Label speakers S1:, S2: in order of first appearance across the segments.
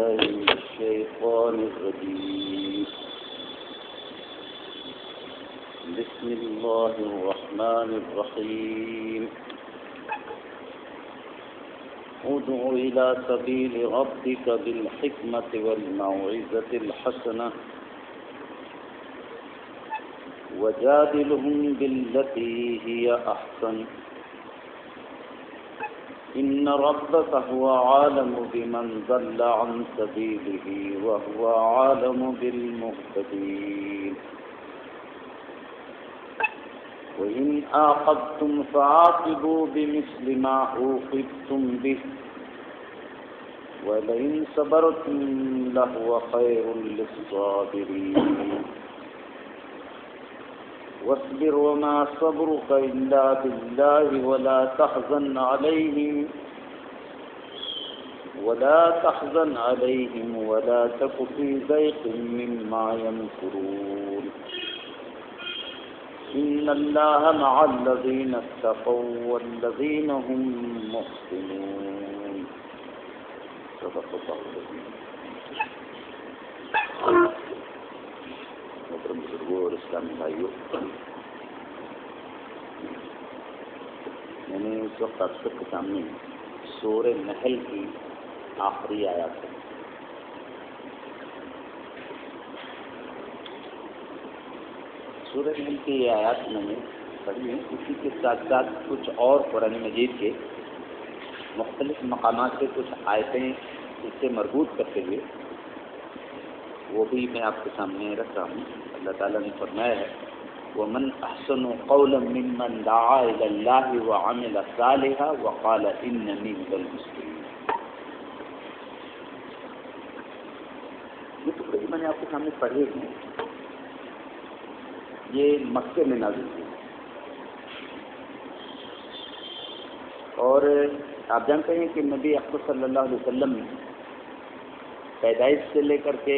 S1: بالله من الشيطان الرجيم. بسم الله الرحمن الرحيم. ادع إلى سبيل ربك بالحكمة والموعظة الحسنة وجادلهم بالتي هي أحسن إن ربك هو عالم بمن ضل عن سبيله وهو عالم بالمهتدين. وإن عاقبتم فعاقبوا بمثل ما عوقبتم به ولئن صبرتم لهو خير للصابرين. واصبر وما صبرك إلا بالله ولا تحزن عليهم ولا تك في ضيق مما يمكرون. إن الله مع الذين اتقوا والذين هم محسنون. صدق الله العظيم. محترم بزرگوں اور اسلامی بھائیوں، میں نے اس وقت آپ سب کے سامنے سورہ نحل کی آخری آیات ہے. سورہ نحل کی یہ آیات میں نے پڑھی ہیں. اسی کے ساتھ ساتھ کچھ اور قرآن مجید کے مختلف مقامات سے کچھ آیتیں اس سے مربوط کرتے ہوئے وہ بھی میں آپ کے سامنے رکھ رہا ہوں. اللہ تعالیٰ نے فرمایا ہے وَمَنْ أَحْسَنُ قَوْلًا مِّمَّنْ دَعَا إِلَى اللَّهِ وَعَمِلَ صَالِحًا وَقَالَ إِنَّنِي مِنَ الْمُسْلِمِينَ. یہ ٹکڑے میں نے آپ کے سامنے پڑھے ہیں، یہ مکے میں نازل ہوئے اور آپ جانتے ہیں کہ نبی اکرم صلی اللہ علیہ وسلم پیدائش سے لے کر کے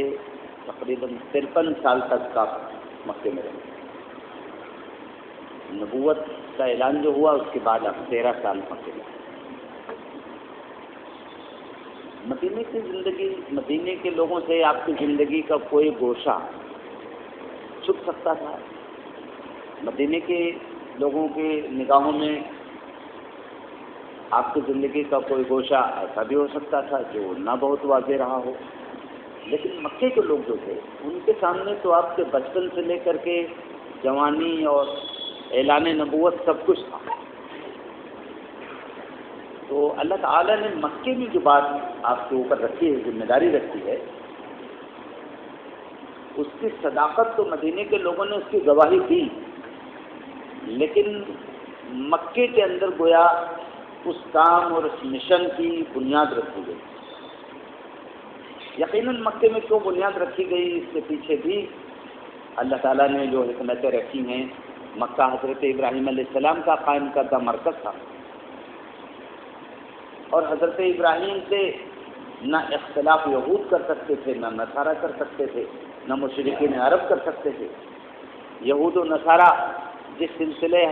S1: تقریباً 53 سال تک کا مکے میں رہے. نبوت کا اعلان جو ہوا اس کے بعد آپ 13 سال مکے میں. مدینے کے لوگوں سے آپ کی زندگی کا کوئی گوشہ چھپ سکتا تھا. مدینے کے لوگوں کے نگاہوں میں آپ کی زندگی کا کوئی گوشہ ایسا بھی ہو سکتا تھا جو نہ بہت واضح رہا ہو. لیکن مکے کے لوگ جو تھے ان کے سامنے تو آپ کے بچپن سے لے کر کے جوانی اور اعلان نبوت سب کچھ تھا. تو اللہ تعالیٰ نے مکے میں جو بات آپ کے اوپر رکھی ہے، ذمہ داری رکھی ہے، اس کی صداقت تو مدینے کے لوگوں نے اس کی گواہی دی، لیکن مکے کے اندر گویا اس کام اور اس مشن کی بنیاد رکھی گئی. یقیناً مکے میں کیوں بنیاد رکھی گئی، اس کے پیچھے بھی اللہ تعالیٰ نے جو حکمتیں رکھی ہیں. مکہ حضرت ابراہیم علیہ السلام کا قائم کردہ مرکز تھا اور حضرت ابراہیم سے نہ اختلاف یہود کر سکتے تھے، نہ نصارہ کر سکتے تھے، نہ مشرکین عرب کر سکتے تھے. یہود و نصارہ جس سلسلے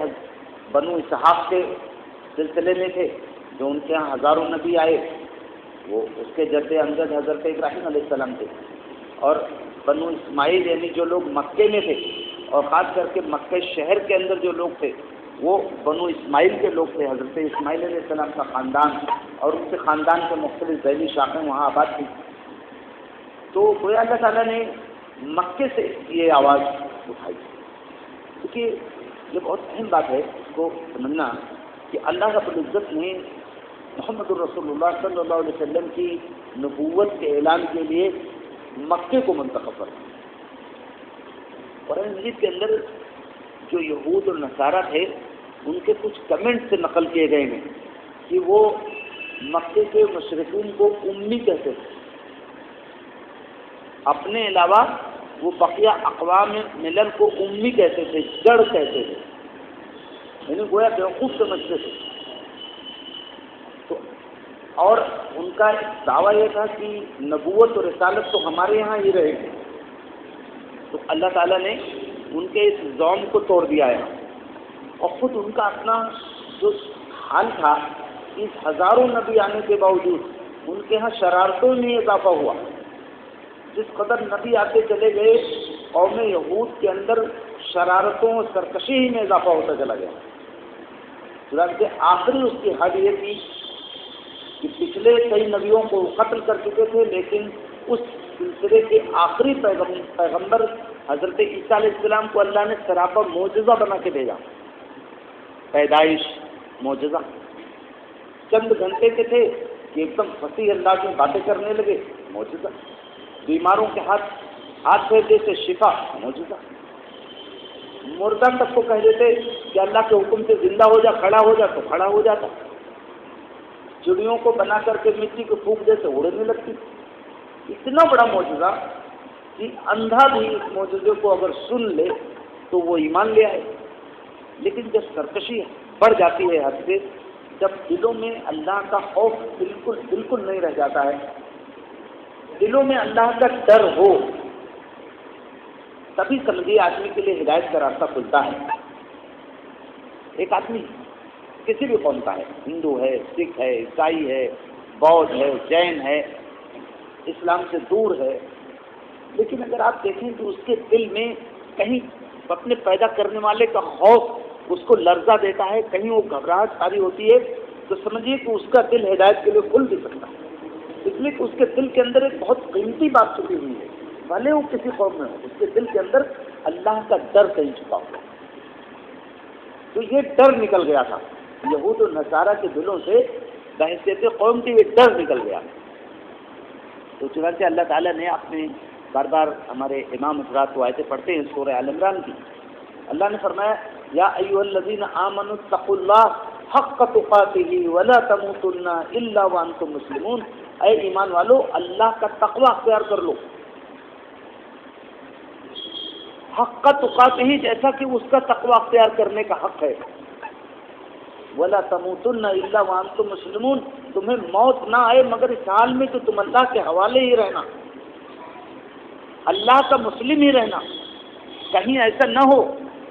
S1: بنو اسحاق کے سلسلے میں تھے، جو ان کے یہاں ہزاروں نبی آئے، وہ اس کے جد امجد حضرت ابراہیم علیہ السلام تھے. اور بنو اسماعیل یعنی جو لوگ مکے میں تھے اور خاص کر کے مکہ شہر کے اندر جو لوگ تھے وہ بنو اسماعیل کے لوگ تھے. حضرت اسماعیل علیہ السلام کا خاندان اور ان کے خاندان کے مختلف ذیلی شاخیں وہاں آباد تھیں. تو گویا اللہ تعالیٰ نے مکے سے یہ آواز اٹھائی، کیونکہ یہ بہت اہم بات ہے اس کو سمجھنا کہ اللہ رب العزت نے محمد الرسول اللہ صلی اللہ علیہ وسلم کی نبوت کے اعلان کے لیے مکے کو منتخب کرا. قرآن مجید کے اندر جو یہود اور نصارہ تھے ان کے کچھ کمنٹ سے نقل کیے گئے ہیں کہ وہ مکے کے مشرکین کو امی کہتے تھے. اپنے علاوہ وہ بقیہ اقوام ملل کو امی کہتے تھے، جڑ کہتے تھے، یعنی گویا بیوقوف سمجھتے تھے. تو اور ان کا دعویٰ یہ تھا کہ نبوت اور رسالت تو ہمارے یہاں ہی رہے گی. تو اللہ تعالیٰ نے ان کے اس زوم کو توڑ دیا ہے اور خود ان کا اپنا جو حال تھا، اس ہزاروں نبی آنے کے باوجود ان کے ہاں شرارتوں میں اضافہ ہوا. جس قدر نبی آتے چلے گئے قوم یہود کے اندر شرارتوں اور سرکشی ہی میں اضافہ ہوتا چلا گیا. چنانچہ آخری اس کی حد یہ تھی کہ پچھلے کئی نبیوں کو قتل کر چکے تھے، لیکن اس سلسلے کے آخری پیغمبر حضرت عیسیٰ علیہ السلام کو اللہ نے سراپا معجزہ بنا کے بھیجا. پیدائش معجزہ، چند گھنٹے کے تھے کہ ایک دم فصیح انداز میں باتیں کرنے لگے، معجزہ. بیماروں کے ہاتھ پھیر دیتے، شفا، معجزہ. مردہ تک کو کہہ دیتے کہ اللہ کے حکم سے زندہ ہو جا، کھڑا ہو جا، تو کھڑا ہو جاتا. چڑیوں کو بنا کر کے مٹی کو پھونک دیتے، اڑنے لگتی. اتنا بڑا معجزہ کہ اندھا بھی اس معجزے کو اگر سن لے تو وہ ایمان لے آئے. لیکن جب سرکشی بڑھ جاتی ہے حد سے، جب دلوں میں اللہ کا خوف بالکل نہیں رہ جاتا ہے، دلوں میں اللہ کا ڈر ہو، تبھی سمجھیے آدمی کے لیے ہدایت کا راستہ کھلتا ہے. ایک آدمی کسی بھی قوم کا ہے، ہندو ہے، سکھ ہے، عیسائی ہے، بودھ ہے، جین ہے، اسلام سے دور ہے، لیکن اگر آپ دیکھیں تو اس کے دل میں کہیں اپنے پیدا کرنے والے کا خوف اس کو لرزہ دیتا ہے، کہیں وہ گھبراہٹ ساری ہوتی ہے، تو سمجھیے کہ اس کا دل ہدایت کے لیے کھل بھی سکتا ہے. اس لیے کہ اس کے دل کے اندر ایک بہت قیمتی بات چھپی ہوئی ہے. بھلے وہ کسی قوم میں ہو، اس کے دل کے اندر اللہ کا ڈر کہیں چھپا ہوا. تو یہ ڈر نکل گیا تھا یہود و نصارہ کے دلوں سے، بحیثیت قوم کی یہ ڈر نکل گیا. تو چنانچہ اللہ تعالیٰ نے اپنے بار بار ہمارے امام حضرات کو آیتیں پڑھتے ہیں سورہ آل عمران کی. اللہ نے فرمایا یا ایھا الذین آمنوا اتقوا اللہ حق تقاتہ ولا تموتن الا وانتم مسلمون. اے ایمان والو، اللہ کا تقوی اختیار کر لو، حق تقاتہ، جیسا کہ اس کا تقوی اختیار کرنے کا حق ہے. ولا تموتن الا وانتم مسلمون، تمہیں موت نہ آئے مگر اس حال میں کہ تم اللہ کے حوالے ہی رہنا، اللہ کا مسلم ہی رہنا. کہیں ایسا نہ ہو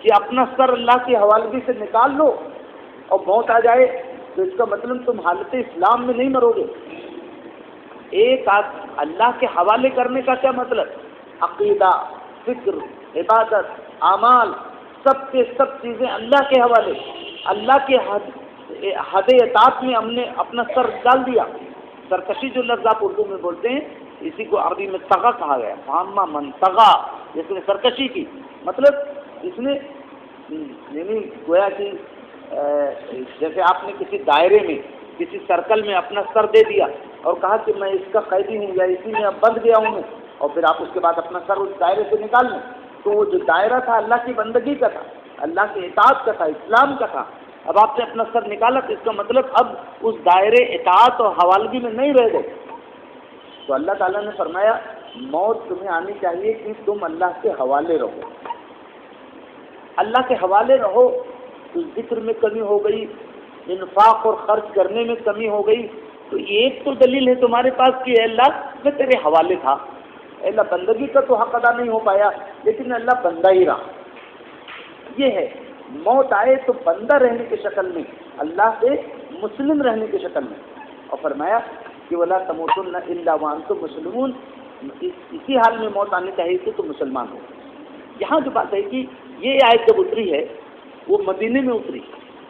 S1: کہ اپنا سر اللہ کی حوالگی سے نکال لو اور موت آ جائے تو اس کا مطلب تم حالت اسلام میں نہیں مرو گے. ایک اللہ کے حوالے کرنے کا کیا مطلب؟ عقیدہ، فکر، عبادت، اعمال، سب کے سب چیزیں اللہ کے حوالے. اللہ کے حد اطاعت میں ہم نے اپنا سر ڈال دیا. سرکشی جو لفظ آپ اردو میں بولتے ہیں، اسی کو عربی میں طغا کہا گیا. فاما من طغا، جس نے سرکشی کی، مطلب اس نے یعنی گویا کہ جیسے آپ نے کسی دائرے میں، کسی سرکل میں اپنا سر دے دیا اور کہا کہ میں اس کا قیدی ہوں یا اسی میں اب بندھ گیا ہوں میں، اور پھر آپ اس کے بعد اپنا سر اس دائرے سے نکال لیں. تو وہ جو دائرہ تھا اللہ کی بندگی کا تھا، اللہ کے اطاعت کا تھا، اسلام کا تھا. اب آپ نے اپنا سر نکالا تو اس کا مطلب اب اس دائرے اطاعت اور حوالگی میں نہیں رہ گئے. تو اللہ تعالیٰ نے فرمایا موت تمہیں آنی چاہیے کہ تم اللہ کے حوالے رہو. اللہ کے حوالے رہو تو ذکر میں کمی ہو گئی، انفاق اور خرچ کرنے میں کمی ہو گئی. تو ایک تو دلیل ہے تمہارے پاس کہ اے اللہ میں تیرے حوالے تھا، اے اللہ بندگی کا تو حق ادا نہیں ہو پایا لیکن اللہ بندہ ہی رہا. یہ ہے موت آئے تو بندہ رہنے کی شکل میں، اللہ سے مسلم رہنے کی شکل میں. اور فرمایا کہ ولا تموتن الا وانتم مسلمون، اسی حال میں موت آنی چاہیے کہ تم مسلمان ہو. یہاں جو بات ہے کہ یہ آیت جب اتری ہے وہ مدینے میں اتری،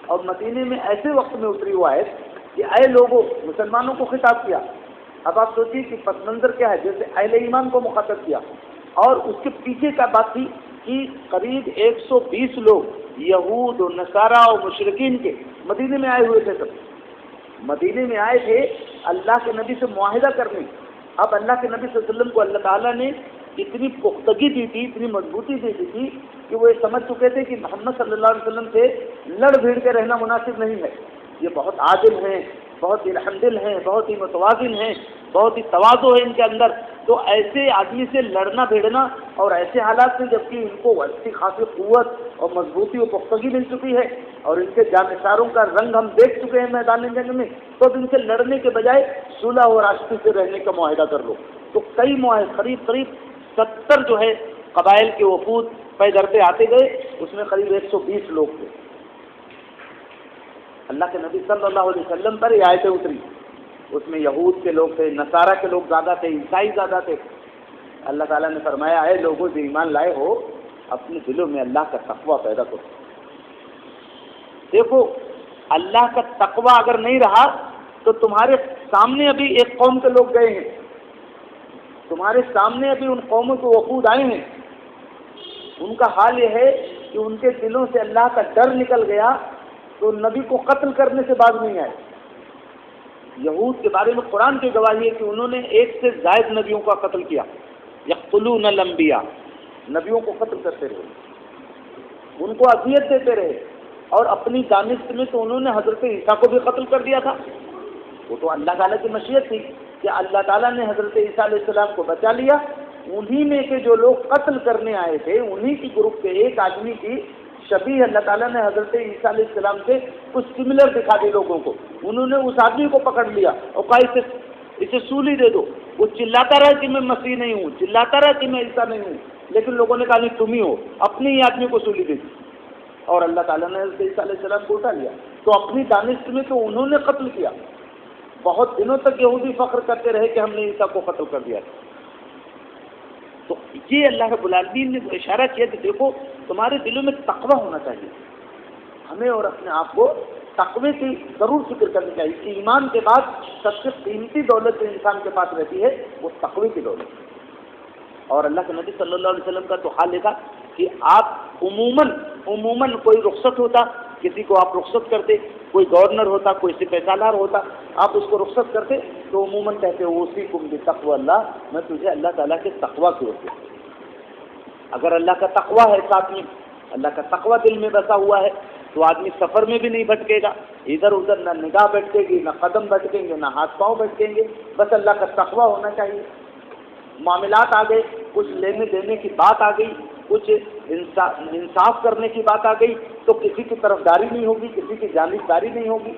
S1: اور مدینے میں ایسے وقت میں اتری وہ آیت کہ اے لوگوں، مسلمانوں کو خطاب کیا. اب آپ سوچیے کہ پس منظر کیا ہے، جیسے اہل ایمان کو مخاطب کیا، اور اس کے پیچھے کا بات تھی کہ قریب 120 لوگ یہود و نصارہ و مشرکین کے مدینے میں آئے ہوئے تھے. سب مدینے میں آئے تھے اللہ کے نبی سے معاہدہ کرنے. اب اللہ کے نبی صلی اللہ علیہ وسلم کو اللہ تعالیٰ نے اتنی پختگی دی تھی، اتنی مضبوطی دی تھی کہ وہ یہ سمجھ چکے تھے کہ محمد صلی اللہ علیہ وسلم سے لڑ بھیڑ کے رہنا مناسب نہیں ہے. یہ بہت عادل ہیں، بہت ہی رحمدل ہیں، بہت ہی متوازن ہیں، بہت ہی تواضع ہے ان کے اندر. تو ایسے آدمی سے لڑنا بھیڑنا اور ایسے حالات میں جبکہ ان کو اچھی خاصی قوت اور مضبوطی و پختگی مل چکی ہے اور ان کے جانثاروں کا رنگ ہم دیکھ چکے ہیں میدان جنگ میں، تو اب ان سے لڑنے کے بجائے صلح اور آشتی سے رہنے کا معاہدہ کر لو. تو کئی معاہدے، قریب 70 جو ہے قبائل کے وفود پے درتے آتے گئے، اس میں قریب 120 لوگ تھے. اللہ کے نبی صلی اللہ علیہ وسلم پر یہ آیتیں اتری اس میں یہود کے لوگ تھے، نصارہ کے لوگ زیادہ تھے، عیسائی زیادہ تھے۔ اللہ تعالیٰ نے فرمایا اے لوگوں جو ایمان لائے ہو اپنے دلوں میں اللہ کا تقویٰ پیدا کرو۔ دیکھو اللہ کا تقویٰ اگر نہیں رہا تو تمہارے سامنے ابھی ایک قوم کے لوگ گئے ہیں، تمہارے سامنے ابھی ان قوموں کے وفود آئے ہیں، ان کا حال یہ ہے کہ ان کے دلوں سے اللہ کا ڈر نکل گیا تو نبی کو قتل کرنے سے باز نہیں آئے۔ یہود کے بارے میں قرآن کی گواہی ہے کہ انہوں نے ایک سے زائد نبیوں کا قتل کیا، یقتلون الانبیاء، نبیوں کو قتل کرتے رہے، ان کو اذیت دیتے رہے، اور اپنی دانش میں تو انہوں نے حضرت عیسیٰ کو بھی قتل کر دیا تھا۔ وہ تو اللہ تعالیٰ کی مشیت تھی کہ اللہ تعالیٰ نے حضرت عیسیٰ علیہ السلام کو بچا لیا۔ انہی میں کے جو لوگ قتل کرنے آئے تھے انہی کی گروپ کے ایک آدمی کی شبیہ اللہ تعالیٰ نے حضرت عیسیٰ علیہ السلام سے کچھ سملر دکھا دی لوگوں کو، انہوں نے اس آدمی کو پکڑ لیا اور کہا اسے سولی دے دو۔ وہ چلاتا رہا کہ میں مسیح نہیں ہوں، چلاتا رہا کہ میں عیسیٰ نہیں ہوں، لیکن لوگوں نے کہا نہیں تم ہی ہو، اپنے ہی آدمی کو سولی دے دی، اور اللہ تعالیٰ نے حضرت عیسیٰ علیہ السلام کو اٹھا لیا۔ تو اپنی دانش میں تو انہوں نے قتل کیا، بہت دنوں تک یہودی فخر کرتے رہے کہ ہم نے عیسیٰ کو قتل کر دیا۔ تو یہ اللہ رب العالمین نے اشارہ کیا کہ دیکھو تمہارے دلوں میں تقویٰ ہونا چاہیے۔ ہمیں اور اپنے آپ کو تقوی کی ضرور فکر کرنی چاہیے۔ ایمان کے بعد سب سے قیمتی دولت جو انسان کے پاس رہتی ہے وہ تقوی کی دولت۔ اور اللہ کے نبی صلی اللہ علیہ وسلم کا تو حال دیکھا کہ آپ عموماً کوئی رخصت ہوتا، کسی کو آپ رخصت کرتے، کوئی گورنر ہوتا، کوئی سپہ سالار ہوتا، آپ اس کو رخصت کرتے تو عموماً کہتے اوصیکم بتقوی اللہ، میں تجھے اللہ تعالیٰ کے تقوی کی وصیت کرتا ہوں۔ اگر اللہ کا تقوی ہے ساتھ میں، اللہ کا تقوی دل میں بسا ہوا ہے تو آدمی سفر میں بھی نہیں بھٹکے گا، ادھر ادھر نہ نگاہ بھٹکے گی، نہ قدم بھٹکیں گے، نہ ہاتھ پاؤں بھٹکیں گے، بس اللہ کا تقوی ہونا چاہیے۔ معاملات آ گئے، کچھ لینے دینے کی بات آ گئی، کچھ انصاف کرنے کی بات آ گئی تو کسی کی طرفداری نہیں ہوگی، کسی کی جانبداری نہیں ہوگی،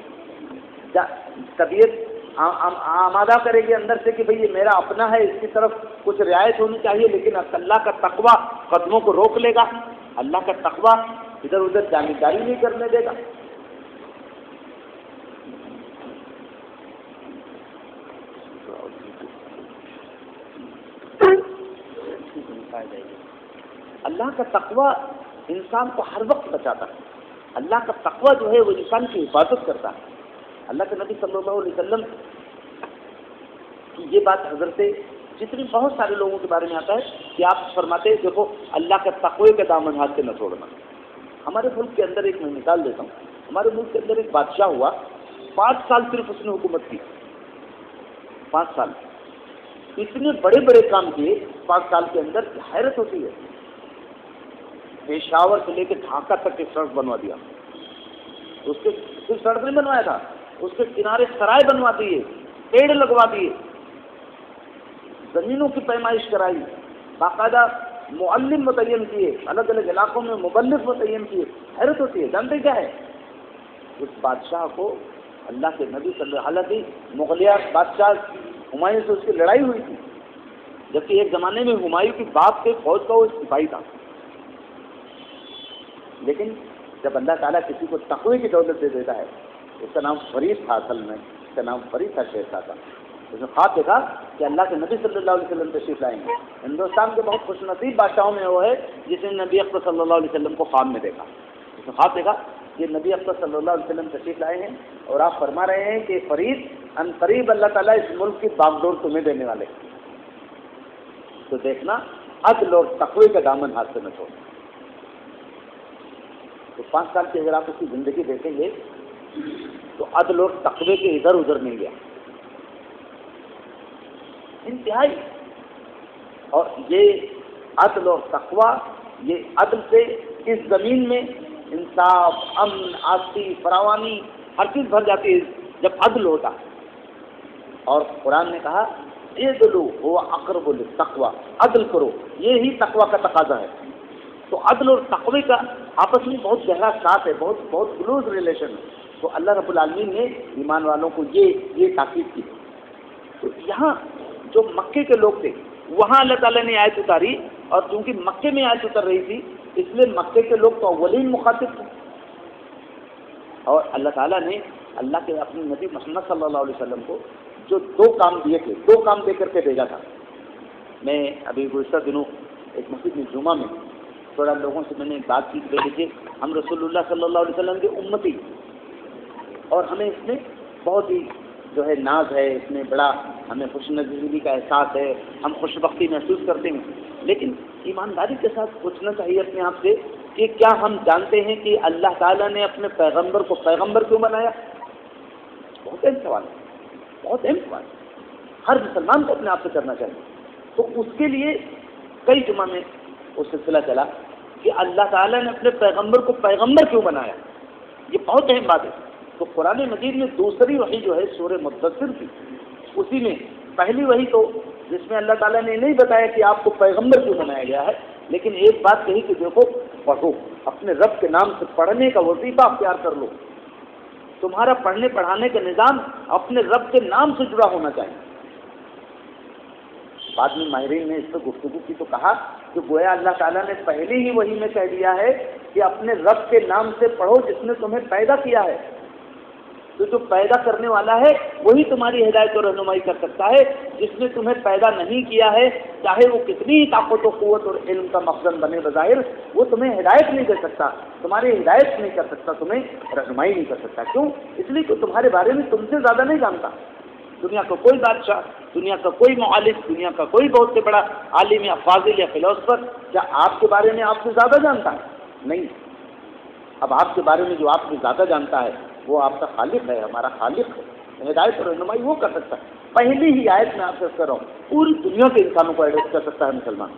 S1: طبیعت آمادہ کرے گی اندر سے کہ بھئی یہ میرا اپنا ہے، اس کی طرف کچھ رعایت ہونی چاہیے، لیکن اللہ کا تقوی قدموں کو روک لے گا، اللہ کا تقوی ادھر ادھر جانبداری نہیں کرنے دے گا۔ اللہ کا تقوی انسان کو ہر وقت بچاتا ہے، اللہ کا تقوی جو ہے وہ انسان کی حفاظت کرتا ہے۔ اللہ کے نبی صلی اللہ علیہ وسلم کی یہ بات حضرت جتنے بہت سارے لوگوں کے بارے میں آتا ہے کہ آپ فرماتے ہیں دیکھو اللہ کا تقوی کا دامن ہاتھ سے نہ چھوڑنا۔ ہمارے ملک کے اندر ایک میں مثال دیتا ہوں، ہمارے ملک کے اندر ایک بادشاہ ہوا، 5 سال صرف اس نے حکومت کی، 5 سال اتنے بڑے بڑے کام کیے 5 سال کے اندر، حیرت ہوتی ہے۔ پشاور سے لے کے ڈھاکہ تک کی سڑک بنوا دیا، اس کے صرف سڑک نہیں بنوایا تھا، اس کے کنارے سرائے بنوا دیے، پیڑ لگوا دیے، زمینوں کی پیمائش کرائی، باقاعدہ معلم متعین کیے، الگ الگ علاقوں میں مبلغ متعین کیے۔ حیرت ہوتی ہے، جانتے کیا ہے؟ اس بادشاہ کو اللہ کے نبی صلی اللہ علیہ وسلم، مغلیہ بادشاہ ہمایوں سے اس کی لڑائی ہوئی تھی، جبکہ ایک زمانے میں ہمایوں کی باپ کے فوج کا وہ سپاہی تھا، لیکن جب اللہ تعالیٰ کسی کو تقوی کی دولت دے دیتا ہے، اس کا نام فرید تھا، اصل میں اس کا نام فرید تھا، شیر تھا۔ اس نے خواب دیکھا کہ اللہ کے نبی صلی اللہ علیہ وسلم تشریف لائیں گے۔ ہندوستان کے بہت خوش نصیب بادشاہوں میں وہ ہے جس نے نبی اکرم صلی اللہ علیہ وسلم کو خواب میں دیکھا۔ اس نے خواب دیکھا کہ نبی اکرم صلی اللہ علیہ وسلم تشریف لائے ہیں اور آپ فرما رہے ہیں کہ فرید ان قریب اللہ تعالیٰ اس ملک کی باغ ڈور تمہیں دینے والے، تو دیکھنا عدل اور تقوی کا دامن ہاتھ سے نہ چھوڑنا۔ تو 5 سال کی اگر آپ اس کی زندگی دیکھیں گے تو عدل اور تقوی کے ادھر ادھر نہیں گیا، انتہائی۔ اور یہ عدل اور تقوی، یہ عدل سے اس زمین میں انصاف، امن، آستی، فراوانی ہر چیز بھر جاتی ہے جب عدل ہوتا۔ اور قرآن نے کہا اعدلوا هو اقرب للتقوی، عدل کرو، یہی تقوی کا تقاضا ہے۔ تو عدل اور تقوی کا آپس میں بہت گہرا ساتھ ہے، بہت بہت کلوز ریلیشن ہے۔ تو اللہ رب العالمین نے ایمان والوں کو یہ تاکید کی۔ تو یہاں جو مکے کے لوگ تھے وہاں اللہ تعالیٰ نے آیت اتاری، اور چونکہ مکے میں آیت اتر رہی تھی اس لیے مکے کے لوگ تو اولین مخاطب تھے، اور اللہ تعالیٰ نے اللہ کے اپنے نبی محمد صلی اللہ علیہ وسلم کو جو 2 کام دیے تھے، 2 کام دے کر کے بھیجا تھا. میں ابھی گزشتہ دنوں ایک مسجد میں جمعہ میں تھوڑا لوگوں سے میں نے بات کی کہ دیکھیے ہم رسول اللہ صلی اللہ علیہ وسلم کے امتی اور ہمیں اس میں بہت ہی جو ہے ناز ہے، اس میں بڑا ہمیں خوش نصیبی کا احساس ہے، ہم خوش بختی محسوس کرتے ہیں. لیکن ایمانداری کے ساتھ پوچھنا چاہیے اپنے آپ سے کہ کیا ہم جانتے ہیں کہ اللہ تعالیٰ نے اپنے پیغمبر کو پیغمبر کیوں بنایا؟ بہت اہم سوال ہے، بہت اہم سوال ہے، ہر مسلمان کو اپنے آپ سے کرنا چاہیے. تو اس کے لیے کئی جمعہ میں وہ سلسلہ چلا کہ اللہ تعالیٰ نے اپنے پیغمبر کو پیغمبر کیوں بنایا. یہ بہت اہم بات ہے. تو قرآن مجید میں دوسری وحی جو ہے سورہ مدثر کی، اسی میں پہلی وحی تو جس میں اللہ تعالیٰ نے نہیں بتایا کہ آپ کو پیغمبر کیوں بنایا گیا ہے، لیکن ایک بات کہی کہ دیکھو پڑھو، اپنے رب کے نام سے پڑھنے کا وظیفہ اختیار کر لو. تمہارا پڑھنے پڑھانے کا نظام اپنے رب کے نام سے جڑا ہونا چاہیے. بعد میں ماہرین نے اس پہ گفتگو کی تو کہا کہ گویا اللہ تعالیٰ نے پہلے ہی وحی میں کہہ دیا ہے کہ اپنے رب کے نام سے پڑھو جس نے تمہیں پیدا کیا ہے. تو جو پیدا کرنے والا ہے وہی تمہاری ہدایت و رہنمائی کر سکتا ہے. جس نے تمہیں پیدا نہیں کیا ہے چاہے وہ کتنی ہی طاقت و قوت اور علم کا مخزن بنے بظاہر، وہ تمہیں ہدایت نہیں کر سکتا، تمہاری ہدایت نہیں کر سکتا، تمہیں رہنمائی نہیں کر سکتا. کیوں؟ اس لیے کہ تمہارے بارے میں تم سے زیادہ نہیں جانتا. دنیا کا کوئی بادشاہ، دنیا کا کوئی معالج، دنیا کا کوئی بہت سے بڑا عالم یا فاضل یا فلاسفر کیا آپ کے بارے میں آپ سے زیادہ جانتا ہے؟ نہیں. اب آپ کے بارے میں جو آپ سے زیادہ جانتا ہے وہ آپ کا خالق ہے، ہمارا خالق ہے. ہدایت اور رہنمائی وہ کر سکتا ہے. پہلی ہی آیت میں آپ سے کر رہا ہوں پوری دنیا کے انسانوں کو ایڈریس کر سکتا ہے مسلمان.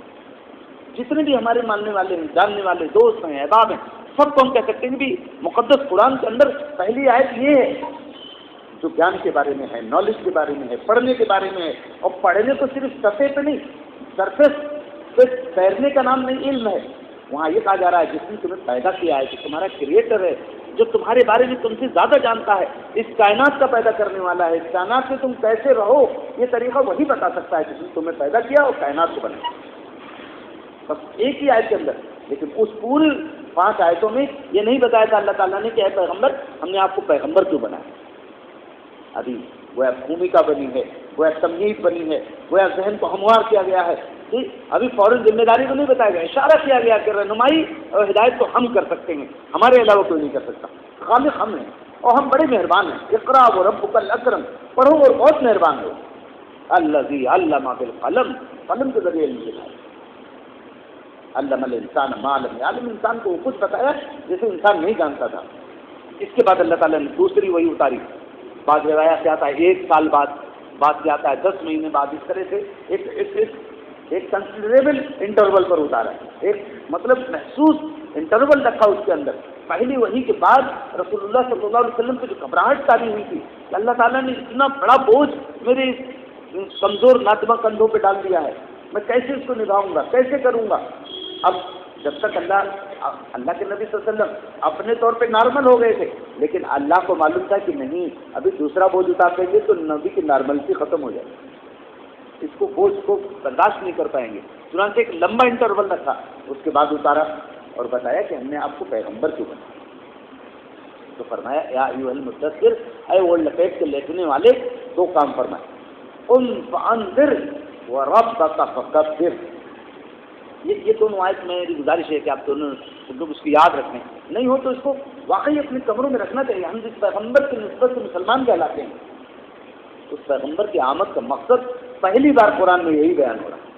S1: جتنے بھی ہمارے ماننے والے ہیں، جاننے والے دوست ہیں، احباب ہیں، سب کو ہم کہہ سکتے ہیں کہ مقدس قرآن کے اندر پہلی آیت یہ ہے جو گیان کے بارے میں ہے، نالج کے بارے میں ہے، پڑھنے کے بارے میں ہے. اور پڑھنے تو صرف سطح پہ نہیں، سرفیس پہ تیرنے کا نام نہیں علم ہے. وہاں یہ کہا جا رہا ہے جس نے تمہیں پیدا کیا ہے، جو تمہارا کریٹر ہے، جو تمہارے بارے میں تم سے زیادہ جانتا ہے، اس کائنات کا پیدا کرنے والا ہے، اس کائنات سے تم کیسے رہو یہ طریقہ وہی بتا سکتا ہے جس نے تمہیں پیدا کیا اور کائنات کو بنایا. بس ایک ہی آیت کے اندر. لیکن اس پوری 5 آیتوں میں یہ نہیں بتایا تھا اللہ تعالیٰ نے کہ اے پیغمبر ہم نے آپ کو پیغمبر کیوں بنایا. ابھی وہ بھومکا بنی ہے، وہ تمہید بنی ہے، وہ ذہن کو ہموار کیا گیا ہے. ابھی فوراً ذمہ داری تو نہیں بتایا گیا، اشارہ کیا گیا کہ رہنمائی اور ہدایت تو ہم کر سکتے ہیں، ہمارے علاوہ کوئی نہیں کر سکتا. خالق ہم ہیں اور ہم بڑے مہربان ہیں. اقرا وربک الاکرم، پڑھو اور بہت مہربان ہو. الذی علم بالقلم، قلم کے ذریعے علم سکھایا. علم الانسان ما لم یعلم، انسان کو وہ کچھ بتایا جیسے انسان نہیں جانتا تھا. اس کے بعد اللہ تعالیٰ نے دوسری وہی اتاری. بعض روایات سے آتا ہے 1 سال بعد، بعض سے آتا ہے 10 مہینے بعد. اس طرح سے ایک کنسیڈریبل انٹرول پر اتارا ہے، ایک مطلب محسوس انٹرول رکھا اس کے اندر. پہلی وحی کے بعد رسول اللہ صلی اللہ علیہ وسلم کو جو گھبراہٹ تاری ہوئی تھی کہ اللہ تعالیٰ نے اتنا بڑا بوجھ میرے کمزور ناتمہ کندھوں پہ ڈال دیا ہے، میں کیسے اس کو نبھاؤں گا، کیسے کروں گا. اب جب تک اللہ کے نبی صلی اللہ علیہ وسلم اپنے طور پہ نارمل ہو گئے تھے، لیکن اللہ کو معلوم تھا کہ نہیں ابھی دوسرا بوجھ اتار دیں گے تو نبی کی نارملٹی ختم ہو جائے گی، اس کو بوجھ کو برداشت نہیں کر پائیں گے. چنانچہ ایک لمبا انٹرول رکھا، اس کے بعد اتارا اور بتایا کہ ہم نے آپ کو پیغمبر کیوں بنایا. تو فرمایا یا ایھا المدثر، اے وہ لپیٹ کے لیٹنے والے. 2 کام فرمائے، قم فانذر وربک فکبر. یہ دونوں آیت میری گزارش ہے کہ آپ دونوں لوگ اس کو یاد رکھیں. نہیں ہو تو اس کو واقعی اپنے کمروں میں رکھنا چاہیے. ہم جس پیغمبر کی نسبت سے مسلمان کہلاتے ہیں، اس پیغمبر کی آمد کا مقصد پہلی بار قرآن میں یہی بیان ہو رہا ہے.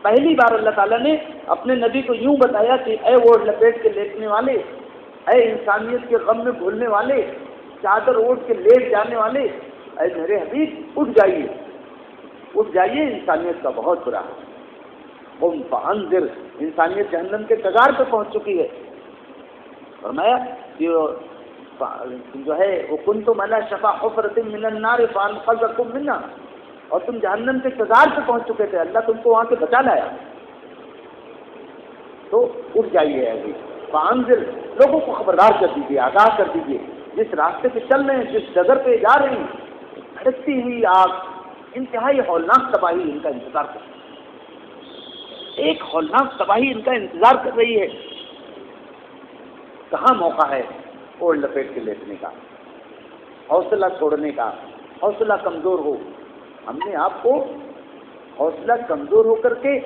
S1: پہلی بار اللہ تعالیٰ نے اپنے نبی کو یوں بتایا کہ اے وہ لپیٹ کے لیٹنے والے، اے انسانیت کے غم میں بھولنے والے، چادر اوڑھ کے لیٹ جانے والے، اے میرے حبیب اٹھ جائیے، اٹھ جائیے، انسانیت کا بہت برا ہے. قم فانذر، انسانیت جہنم کے کگار پہ پہنچ چکی ہے. فرمایا جو ہے وکنتم علی شفا حفرۃ من النار فانقذکم منها، اور تم جہنم کے کگار پہ پہنچ چکے تھے، اللہ تم کو وہاں سے بچا لایا. تو اٹھ جائیے ابھی. فانذر، لوگوں کو خبردار کر دیجیے، آگاہ کر دیجیے. جس راستے پہ چل رہے ہیں، جس جگہ پہ جا رہے ہیں، بھڑکتی ہوئی آگ، انتہائی ہولناک تباہی ان کا انتظار کر رہی ہے. ایک ہولناک تباہی ان کا انتظار کر رہی ہے. کہاں موقع ہے اوڑھ لپیٹ کے لیٹنے کا، حوصلہ چھوڑنے کا، حوصلہ کمزور ہو. ہم نے آپ کو حوصلہ کمزور ہو کر کے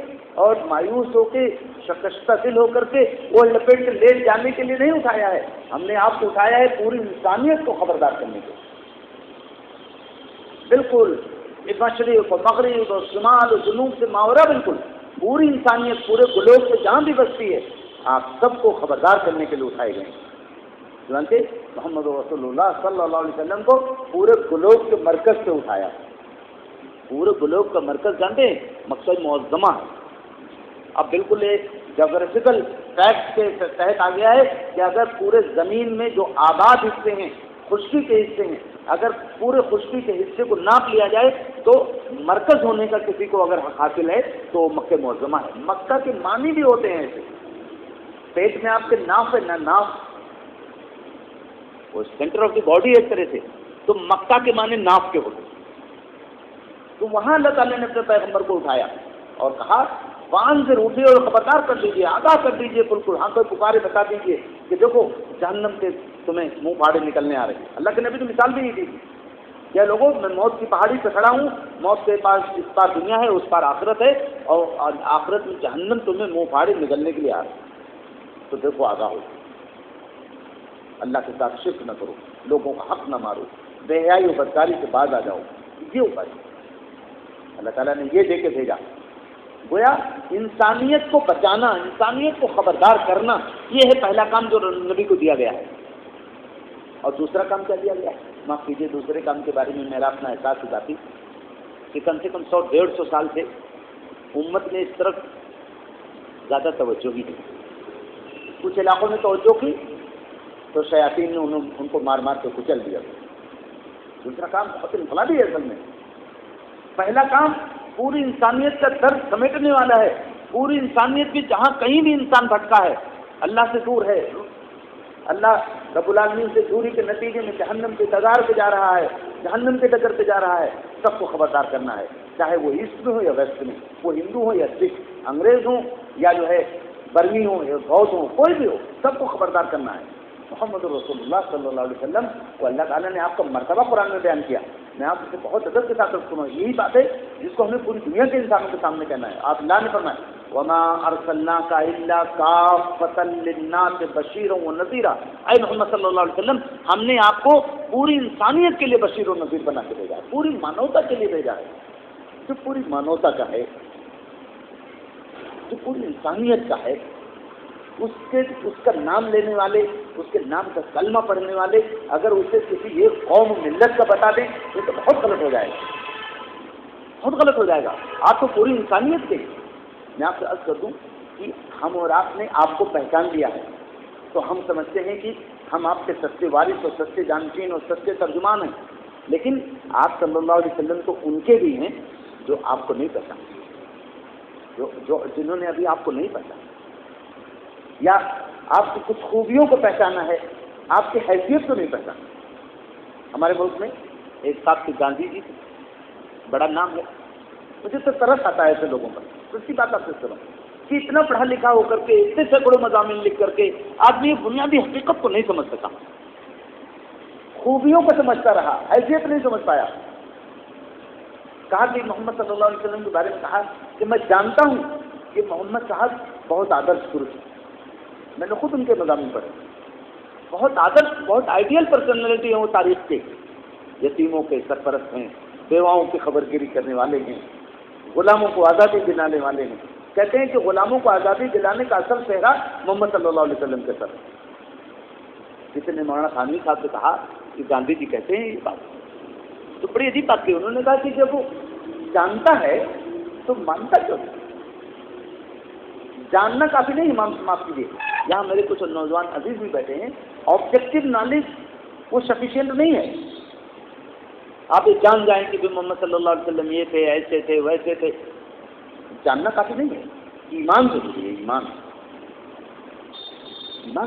S1: اور مایوس ہو کے شکستہ دل ہو کر کے وہ لپیٹ کے لیٹ جانے کے لیے نہیں اٹھایا ہے. ہم نے آپ کو اٹھایا ہے پوری انسانیت کو خبردار کرنے کے. بالکل مشرق و مغرب اور شمال و جنوب سے ماورا، بالکل پوری انسانیت پورے گلوب سے جہاں بھی بستی ہے آپ سب کو خبردار کرنے کے لیے اٹھائے گئے ہیں. چنانچہ محمد رسول اللہ صلی اللہ علیہ وسلم کو پورے گلوب کے مرکز سے اٹھایا. پورے گلوب کا مرکز جانتے ہیں مقصد معظمہ ہے. اب بالکل ایک جغرافیکل فیکٹ کے تحت آ گیا ہے کہ اگر پورے زمین میں جو آباد حصے ہیں، خشکی کے حصے ہیں، اگر پورے خشکی کے حصے کو ناپ لیا جائے تو مرکز ہونے کا کسی کو اگر حق حاصل ہے تو مکہ معظمہ ہے. مکہ کے معنی بھی ہوتے ہیں ایسے، پیٹ میں آپ کے ناف ہے نہ ناف، وہ سینٹر آف دی باڈی ایک طرح سے، تو مکہ کے معنی ناف کے ہوتے. تو وہاں اللہ تعالیٰ نے اپنے پیغمبر کو اٹھایا اور کہا وان سے اٹھیے اور خبردار کر دیجیے، آگاہ کر دیجیے، بالکل ہاں کوئی پکارے بتا دیجیے کہ دیکھو جہنم کے تمہیں منہ پھاڑے نکلنے آ رہے ہیں. اللہ کے نبی تو مثال بھی نہیں دی. کیا لوگوں میں موت کی پہاڑی پہ کھڑا ہوں، موت کے پاس اس پار دنیا ہے اس پار آخرت ہے، اور آخرت میں جہنم تمہیں منہ پھاڑے نکلنے کے لیے آ رہے ہیں. تو دیکھو آگاہ ہو، اللہ کے ساتھ شرک نہ کرو، لوگوں کا حق نہ مارو، بے حیائی و بدکاری سے باز آ جاؤ. یہ اوپر اللہ تعالیٰ نے یہ دے کے بھیجا. گویا انسانیت کو بچانا، انسانیت کو خبردار کرنا، یہ ہے پہلا کام جو نبی کو دیا گیا ہے. اور دوسرا کام کیا دیا گیا ہے؟ معاف کیجیے، دوسرے کام کے بارے میں میرا اپنا احساس ذاتی کہ کم سے کم 100-150 سال سے امت نے اس طرف زیادہ توجہ ہی دی. کچھ علاقوں میں توجہ کی تو شیاطین نے ان کو مار مار کے کچل دیا. دوسرا کام بہت انقلابی ہے اصل میں. پہلا کام پوری انسانیت کا درد سمیٹنے والا ہے. پوری انسانیت بھی جہاں کہیں بھی انسان بھٹکا ہے، اللہ سے دور ہے، اللہ رب العالمین سے دوری کے نتیجے میں جہنم کے کگار پہ جا رہا ہے، جہنم کے ڈگر پہ جا رہا ہے، سب کو خبردار کرنا ہے. چاہے وہ ایسٹ میں ہو یا ویسٹ میں، وہ ہندو ہو یا سکھ، انگریز ہوں یا جو ہے برمی ہوں یا بودھ ہوں، کوئی بھی ہو، سب کو خبردار کرنا ہے. محمد رسول اللہ صلی اللہ علیہ وسلم کو اللہ تعالیٰ نے آپ کا مرتبہ قرآن میں بیان کیا. میں آپ سے بہت ادب کے ساتھ سنوں، یہی بات ہے جس کو ہمیں پوری دنیا کے انسانوں کے سامنے کہنا ہے. آپ اللہ نے فرمایا وما ارسلناک الا کافۃ للناس بشیرا ونذیرا. اے محمد صلی اللہ علیہ وسلم، ہم نے آپ کو پوری انسانیت کے لیے بشیر و نذیر بنا کے بھیجا ہے، پوری مانوتا کے لیے بھیجا ہے. جو پوری مانوتا کا ہے، جو پوری انسانیت کا ہے، اس کا نام لینے والے، اس کے نام کا کلمہ پڑھنے والے اگر اسے کسی ایک قوم ملت کا بتا دیں تو بہت غلط ہو جائے گا، بہت غلط ہو جائے گا. آپ تو پوری انسانیت کے. میں آپ سے عرض کر دوں کہ ہم اور آپ نے آپ کو پہچان لیا ہے تو ہم سمجھتے ہیں کہ ہم آپ کے سچے وارث اور سچے جانشین اور سچے ترجمان ہیں. لیکن آپ صلی اللہ علیہ وسلم تو ان کے بھی ہیں جو آپ کو نہیں پہچانا، جنہوں نے ابھی آپ کو نہیں پہچانا، یا آپ کی کچھ خوبیوں کو پہچانا ہے، آپ کی حیثیت کو نہیں پہچانا. ہمارے ملک میں ایک صاحب کی گاندھی جی تھی، بڑا نام ہے. مجھے تو ترس آتا ہے ایسے لوگوں پر. اس کی بات آپ سے سنو کہ اتنا پڑھا لکھا ہو کر کے، اتنے سینکڑوں مضامین لکھ کر کے آدمی بنیادی حقیقت کو نہیں سمجھ سکا، خوبیوں کو سمجھتا رہا، حیثیت نہیں سمجھ پایا. کہا کہ محمد صلی اللہ علیہ وسلم کے بارے میں کہا کہ میں جانتا ہوں کہ محمد صاحب بہت آدرش پروش ہیں. میں نے خود ان کے مضامین پڑھے، بہت آدرش، بہت آئیڈیل پرسنالٹی ہیں وہ تاریخ کے. یتیموں کے سرپرست ہیں، بیواؤں کی خبر گیری کرنے والے ہیں، غلاموں کو آزادی دلانے والے ہیں. کہتے ہیں کہ غلاموں کو آزادی دلانے کا اصل چہرہ محمد صلی اللہ علیہ وسلم کے سر. کسی نے مولانا خانوی صاحب سے کہا کہ گاندھی جی کہتے ہیں یہ بات، تو بڑی عجیب بات کی. انہوں نے کہا کہ جب وہ جانتا ہے تو مانتا کیوں؟ جاننا کافی نہیں. معاف کیجیے، یہاں میرے کچھ نوجوان عزیز بھی بیٹھے ہیں، آبجیکٹو نالج وہ سفیشینٹ نہیں ہے. آپ یہ جان جائیں کہ محمد صلی اللہ علیہ وسلم یہ تھے، ایسے تھے، ویسے تھے. جاننا کافی نہیں ہے. ایمان ضروری ہے، ایمان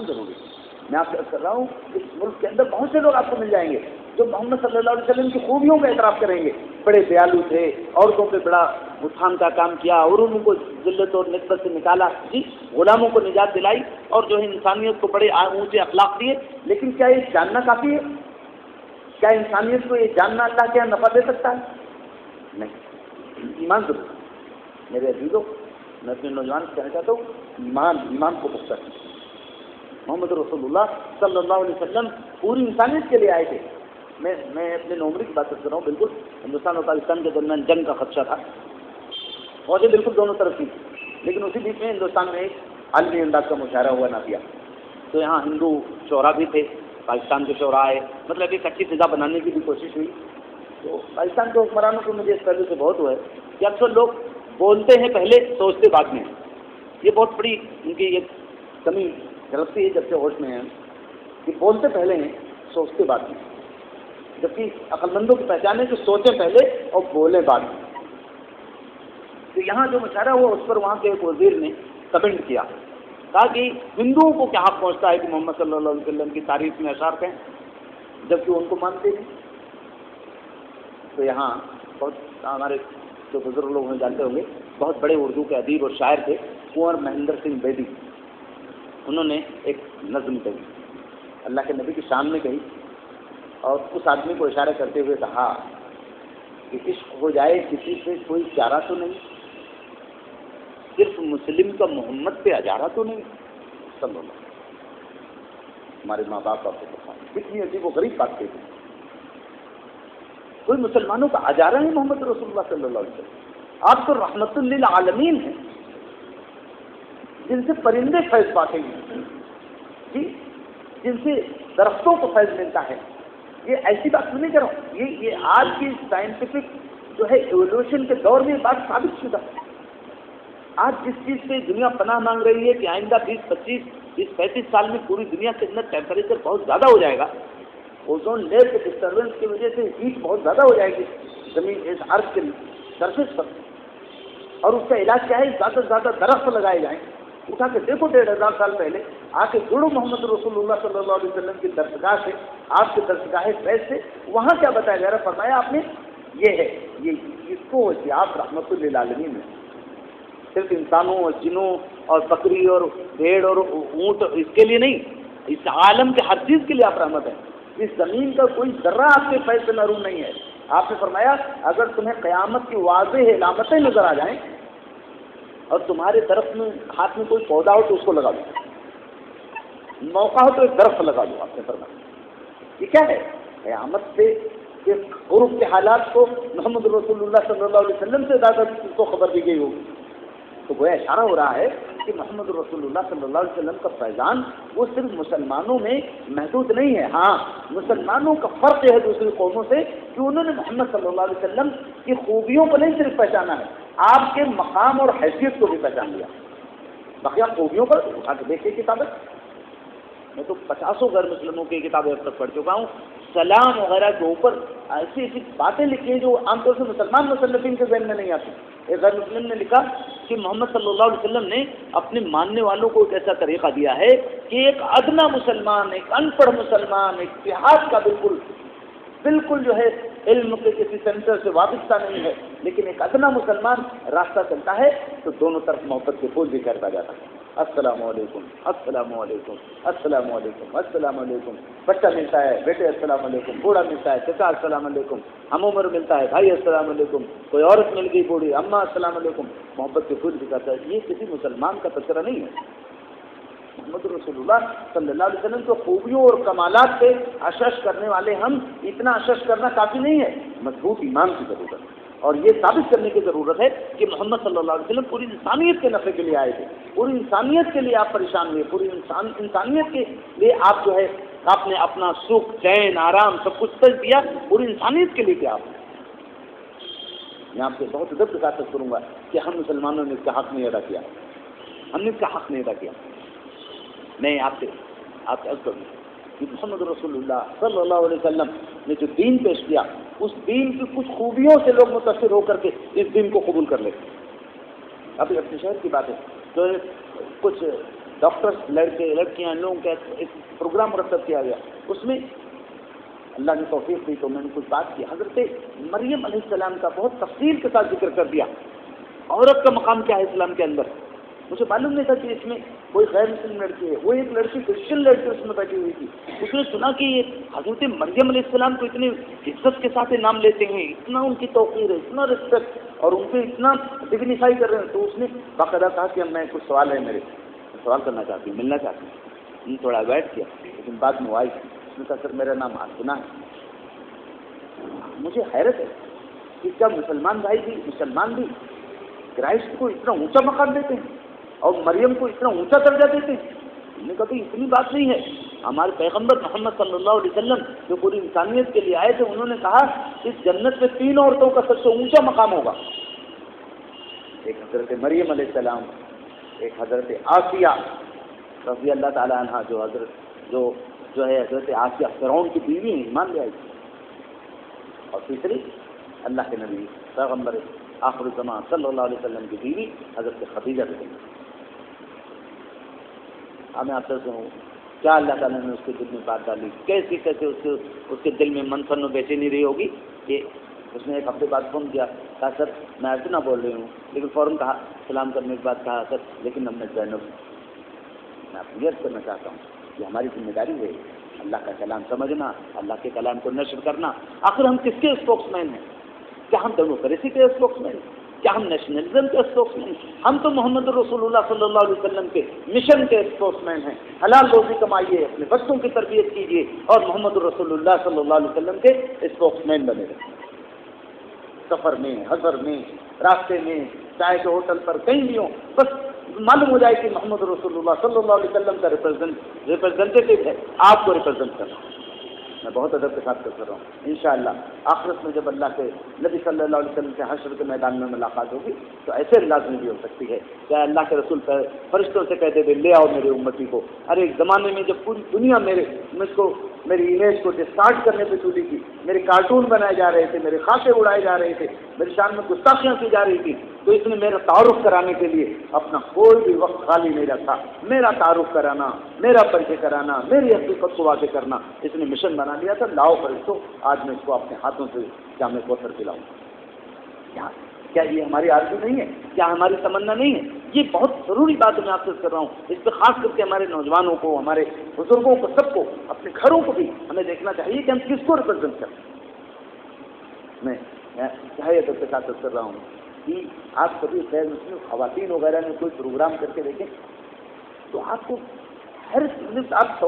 S1: ضروری ہے. میں آپ سے کر رہا ہوں اس ملک کے اندر بہت سے لوگ آپ کو مل جائیں گے جو محمد صلی اللہ علیہ وسلم کی خوبیوں کا اعتراف کریں گے. بڑے دیالو تھے، عورتوں پہ بڑا اٹھان کا کام کیا اور ان کو ذلت اور نسبت سے نکالا، جی غلاموں کو نجات دلائی اور جو ہے انسانیت کو بڑے اونچے اخلاق دیے. لیکن کیا یہ جاننا کافی ہے؟ کیا انسانیت کو یہ جاننا اللہ کے یہاں نفع دے سکتا ہے؟ نہیں۔ ایمان ضرور۔ میرے عزیزوں، میں اپنے نوجوان سے کہنا چاہتا ہوں، ایمان کو پختہ کریں۔ محمد رسول اللہ صلی اللہ علیہ وسلم پوری انسانیت کے لیے آئے تھے۔ میں اپنے نومری کی بات کر رہا ہوں۔ بالکل ہندوستان اور پاکستان کے درمیان جنگ کا خدشہ تھا، فوجیں بالکل دونوں طرف تھی، لیکن اسی بیچ میں ہندوستان میں ایک عالمی انداز کا مشاہرہ ہوا نافیہ، تو یہاں ہندو شعرا بھی تھے، پاکستان کے شعرا آئے، مطلب ایک اچھی فضا بنانے کی بھی کوشش ہوئی۔ تو پاکستان کے حکمرانوں کو مجھے اس پہلو سے بہت ہوا ہے کہ اکثر لوگ بولتے ہیں پہلے، سوچتے بعد میں۔ یہ بہت بڑی ان کی ایک کمی غلطی ہے جب سے ہوش میں ہیں کہ بولتے پہلے ہیں، سوچتے بعد میں، جبکہ عقل مندوں کی پہچان ہے کہ سوچیں پہلے اور بولیں بعد میں۔ تو یہاں جو مشاہرہ ہوا اس پر وہاں کے ایک وزیر نے کمنٹ کیا، کہا کہ ہندوؤں کو کیا حق پہنچتا ہے کہ محمد صلی اللہ علیہ وسلم کی تعریف میں اشعار کہیں جبکہ ان کو مانتے ہیں۔ تو یہاں بہت ہمارے جو بزرگ لوگ ہیں جانتے ہوں گے، بہت بڑے اردو کے ادیب اور شاعر تھے کنور مہندر سنگھ بیدی، انہوں نے ایک نظم کہی، اللہ کے نبی کی شان میں کہی، اور اس آدمی کو اشارہ کرتے ہوئے کہا کہ عشق ہو جائے کسی سے کوئی چارہ تو نہیں، صرف مسلم کا محمد پہ اجارہ تو نہیں، صلی اللہ۔ ہمارے ماں باپ آپ کو پتا کتنی عجیب و غریب بات کہی، کوئی مسلمانوں کا اجارہ نہیں محمد رسول اللہ صلی اللہ علیہ وسلم۔ آپ تو رحمت للعالمین ہیں، جن سے پرندے فیض پاتے ہیں، جی، جن سے درختوں کو فیض ملتا ہے۔ یہ ایسی بات نہیں کر رہا ہوں، یہ آج کی سائنٹیفک جو ہے ایولیوشن کے دور میں بات ثابت شدہ ہے۔ آج جس چیز سے دنیا پناہ مانگ رہی ہے کہ آئندہ 20-25-35 سال میں پوری دنیا کے اندر ٹیمپریچر بہت زیادہ ہو جائے گا، اوزون لیئر کے ڈسٹربنس کی وجہ سے ہیٹ بہت زیادہ ہو جائے گی زمین اس ارض کے سرفیس پر، اور اس کا علاج کیا ہے؟ زیادہ سے زیادہ درخت لگائے جائیں۔ اٹھا کے دیکھو 1500 سال پہلے آ کے جڑو محمد رسول اللہ صلی اللہ علیہ وسلم کی درسگاہ سے، آپ کے درسگاہ فیض سے، وہاں کیا بتایا جا رہا؟ فرمایا آپ نے یہ ہے، یہ اس کو کہ آپ رحمت للعالمین ہیں، صرف انسانوں اور جنوں اور بکری اور بھیڑ اور اونٹ اس کے لیے نہیں، اس عالم کے ہر چیز کے لیے آپ رحمت ہیں۔ اس زمین کا کوئی ذرہ آپ کے فیض سے محروم نہیں ہے۔ آپ نے فرمایا اگر تمہیں قیامت کی واضح علامتیں نظر آ جائیں اور تمہارے درخت میں ہاتھ میں کوئی پودا ہو تو اس کو لگا دو، موقع ہو تو ایک درخت لگا دو، آپ نے فرمایا۔ یہ کیا ہے؟ قیامت سے عرف کے حالات کو محمد رسول اللہ صلی اللہ علیہ وسلم سے زیادہ کو خبر دی گئی ہوگی۔ تو گویا اشارہ ہو رہا ہے کہ محمد رسول اللہ صلی اللہ علیہ وسلم کا فیضان وہ صرف مسلمانوں میں محدود نہیں ہے۔ ہاں، مسلمانوں کا فرق ہے دوسری قوموں سے کہ انہوں نے محمد صلی اللہ علیہ وسلم کی خوبیوں کو نہیں صرف پہچانا ہے، آپ کے مقام اور حیثیت کو بھی پہچان لیا۔ بقیہ خوبیوں پر اٹھا کے دیکھیے کتابیں، میں تو 50 غیر مسلموں کی کتابیں اب تک پڑھ چکا ہوں، سلام وغیرہ کے اوپر ایسی ایسی باتیں لکھی ہیں جو عام طور سے مسلمان مصنفین کے ذہن میں نہیں آتی۔ ایک غیر مسلم نے لکھا کہ محمد صلی اللہ علیہ وسلم نے اپنے ماننے والوں کو ایک ایسا طریقہ دیا ہے کہ ایک ادنا مسلمان، ایک ان پڑھ مسلمان، ایک دیہات کا بالکل جو ہے علم کے کسی سینٹر سے وابستہ نہیں ہے، لیکن ایک ادنا مسلمان راستہ چلتا ہے تو دونوں طرف محبت کے پھول بھی کرتا جاتا ہے۔ السلام علیکم، السلام علیکم، السلام علیکم، السلام علیکم، بچہ ملتا ہے بیٹے السلام علیکم، بوڑھا ملتا ہے چچا السلام علیکم، ہم عمر ملتا ہے بھائی السلام علیکم، کوئی عورت مل گئی بوڑھی اماں السلام علیکم، محبت کے پھول بھی کرتا ہے۔ یہ کسی مسلمان کا تذکرہ نہیں ہے۔ محمد رسول اللہ صلی اللہ علیہ وسلم کو خوبیوں اور کمالات سے اشش کرنے والے ہم، اتنا اشش کرنا کافی نہیں ہے، مضبوط ایمان کی ضرورت ہے، اور یہ ثابت کرنے کی ضرورت ہے کہ محمد صلی اللہ علیہ وسلم پوری انسانیت کے نفع کے لیے آئے تھے، پوری انسانیت کے لیے آپ پریشان ہوئے، پوری انسانیت کے لیے آپ جو ہے آپ نے اپنا سکھ چین آرام سب کچھ تج دیا، پوری انسانیت کے لیے کیا آپ نے۔ میں آپ سے بہت ادب کے ساتھ کروں گا کہ ہم مسلمانوں نے اس کا حق نہیں ادا کیا، ہم نے اس کا حق نہیں ادا کیا۔ میں آپ سے عرض کروں کہ محمد رسول اللہ صلی اللہ علیہ وسلم نے جو دین پیش کیا، اس دین کی کچھ خوبیوں سے لوگ متاثر ہو کر کے اس دین کو قبول کر لیتے۔ ابھی اپنے شہر کی بات ہے تو کچھ ڈاکٹرس لڑکے لڑکیاں لوگوں کا ایک پروگرام مرتب کیا گیا، اس میں اللہ نے توفیق دی تو میں نے کچھ بات کی، حضرت مریم علیہ السلام کا بہت تفصیل کے ساتھ ذکر کر دیا، عورت کا مقام کیا ہے اسلام کے اندر، مجھے معلوم نہیں تھا کہ اس میں کوئی غیر مسلم لڑکی ہے. وہ ایک لڑکی کرسچن لڑکی اس میں بیٹھی ہوئی تھی. اس نے سنا کہ یہ حضرت مریم علیہ السلام کو اتنی عزت کے ساتھ نام لیتے ہیں, اتنا ان کی توقیر ہے, اتنا رسپیکٹ, اور ان کو اتنا ڈگنیفائی کر رہے ہیں. تو اس نے باقاعدہ کہا کہ میں کچھ سوال ہے میرے, سوال کرنا چاہتی ہوں, ملنا چاہتی ہوں. نے تھوڑا اوائڈ کیا, لیکن بعد میں وہ آئی. اس نے کہا سر میرا نام آسنا ہے. مجھے حیرت ہے کہ کیا مسلمان بھائی بھی, مسلمان بھی کرائسٹ کو اتنا اونچا مقام دیتے ہیں اور مریم کو اتنا اونچا درجہ دیتے ہیں. ہم نے کہا کہ اتنی بات نہیں ہے. ہمارے پیغمبر محمد صلی اللہ علیہ وسلم جو پوری انسانیت کے لیے آئے تھے, انہوں نے کہا اس جنت میں 3 عورتوں کا سب سے اونچا مقام ہوگا. ایک حضرت مریم علیہ السلام, ایک حضرت آسیہ رضی اللہ تعالیٰ عنہ, جو ہے حضرت آسیہ فرعون کی بیوی ہیں, ایمان لے آئی. اور تیسری اللہ کے نبی پیغمبر آخر الزمان صلی اللہ علیہ وسلم کی بیوی حضرت خدیجہ رضی اللہ. اب میں آپ سے ہوں, کیا اللہ تعالیٰ نے اس کے دل میں بات ڈالی, کیسے اس کے دل میں منفن و بے نہیں رہی ہوگی کہ اس نے ایک ہفتے بعد فون کیا, کہا سر میں ارجنا بول رہی ہوں, لیکن فوراً کہا سلام کرنے کے بعد کہا سر لیکن ہم نے زینب. میں آپ کو یاد کرنا چاہتا ہوں کہ ہماری ذمہ داری ہے اللہ کا کلام سمجھنا, اللہ کے کلام کو نشر کرنا. آخر ہم کس کے اسپوکس مین ہیں؟ کیا ہم ڈیموکریسی کے اسپوکس مین ہیں؟ کیا ہم نیشنلزم کے اسپوکس مین ہیں؟ ہم تو محمد رسول اللہ صلی اللہ علیہ وسلم کے مشن کے اسپوکس مین ہیں. حلال روزی کمائیے, اپنے بچوں کی تربیت کیجیے, اور محمد رسول اللہ صلی اللہ علیہ وسلم کے اسپوکس مین بنے رہے. سفر میں, حضر میں, راستے میں, چائے کے ہوٹل پر, کہیں بھی ہوں, بس معلوم ہو جائے کہ محمد رسول اللہ صلی اللہ علیہ وسلم کا ریپرزینٹیو ہے, آپ کو ریپرزینٹ کرنا. میں بہت ادب کے ساتھ کر رہا ہوں. انشاءاللہ آخرت میں جب اللہ کے نبی صلی اللہ علیہ وسلم سے حشر کے میدان میں ملاقات ہوگی تو ایسے لازمی بھی ہو سکتی ہے کہ اللہ کے رسول فرشتوں سے کہتے تھے لے آؤ میرے امتی کو. ارے ایک زمانے میں جب پوری دنیا میری امیج کو ڈسکارڈ کرنے پہ تلی تھی, میرے کارٹون بنائے جا رہے تھے, میرے خاکے اڑائے جا رہے تھے, میری شان میں گستاخیاں کی جا رہی تھی, تو اس نے میرا تعارف کرانے کے لیے اپنا کوئی بھی وقت خالی نہیں رکھا. میرا تعارف کرانا, میرا پریچے کرانا, میری حقیقت کو واضح کرنا, اس نے مشن بنا لیا تھا. لاؤ فرشتوں, آج میں اس کو اپنے ہاتھوں سے جامع کوثر پلاؤں. کیا یہ ہماری آرزو نہیں ہے؟ کیا ہماری تمنا نہیں ہے؟ یہ بہت ضروری بات میں آپ سے کر رہا ہوں. اس پہ خاص کر کے ہمارے نوجوانوں کو, ہمارے بزرگوں کو, سب کو, اپنے گھروں کو بھی ہمیں دیکھنا چاہیے کہ ہم کس کو ریپرزینٹ کریں. میں ادب کے ساتھ کر رہا ہوں کہ آپ کبھی غیر مسلم خواتین وغیرہ میں کوئی پروگرام کر کے دیکھیں تو آپ کو آپ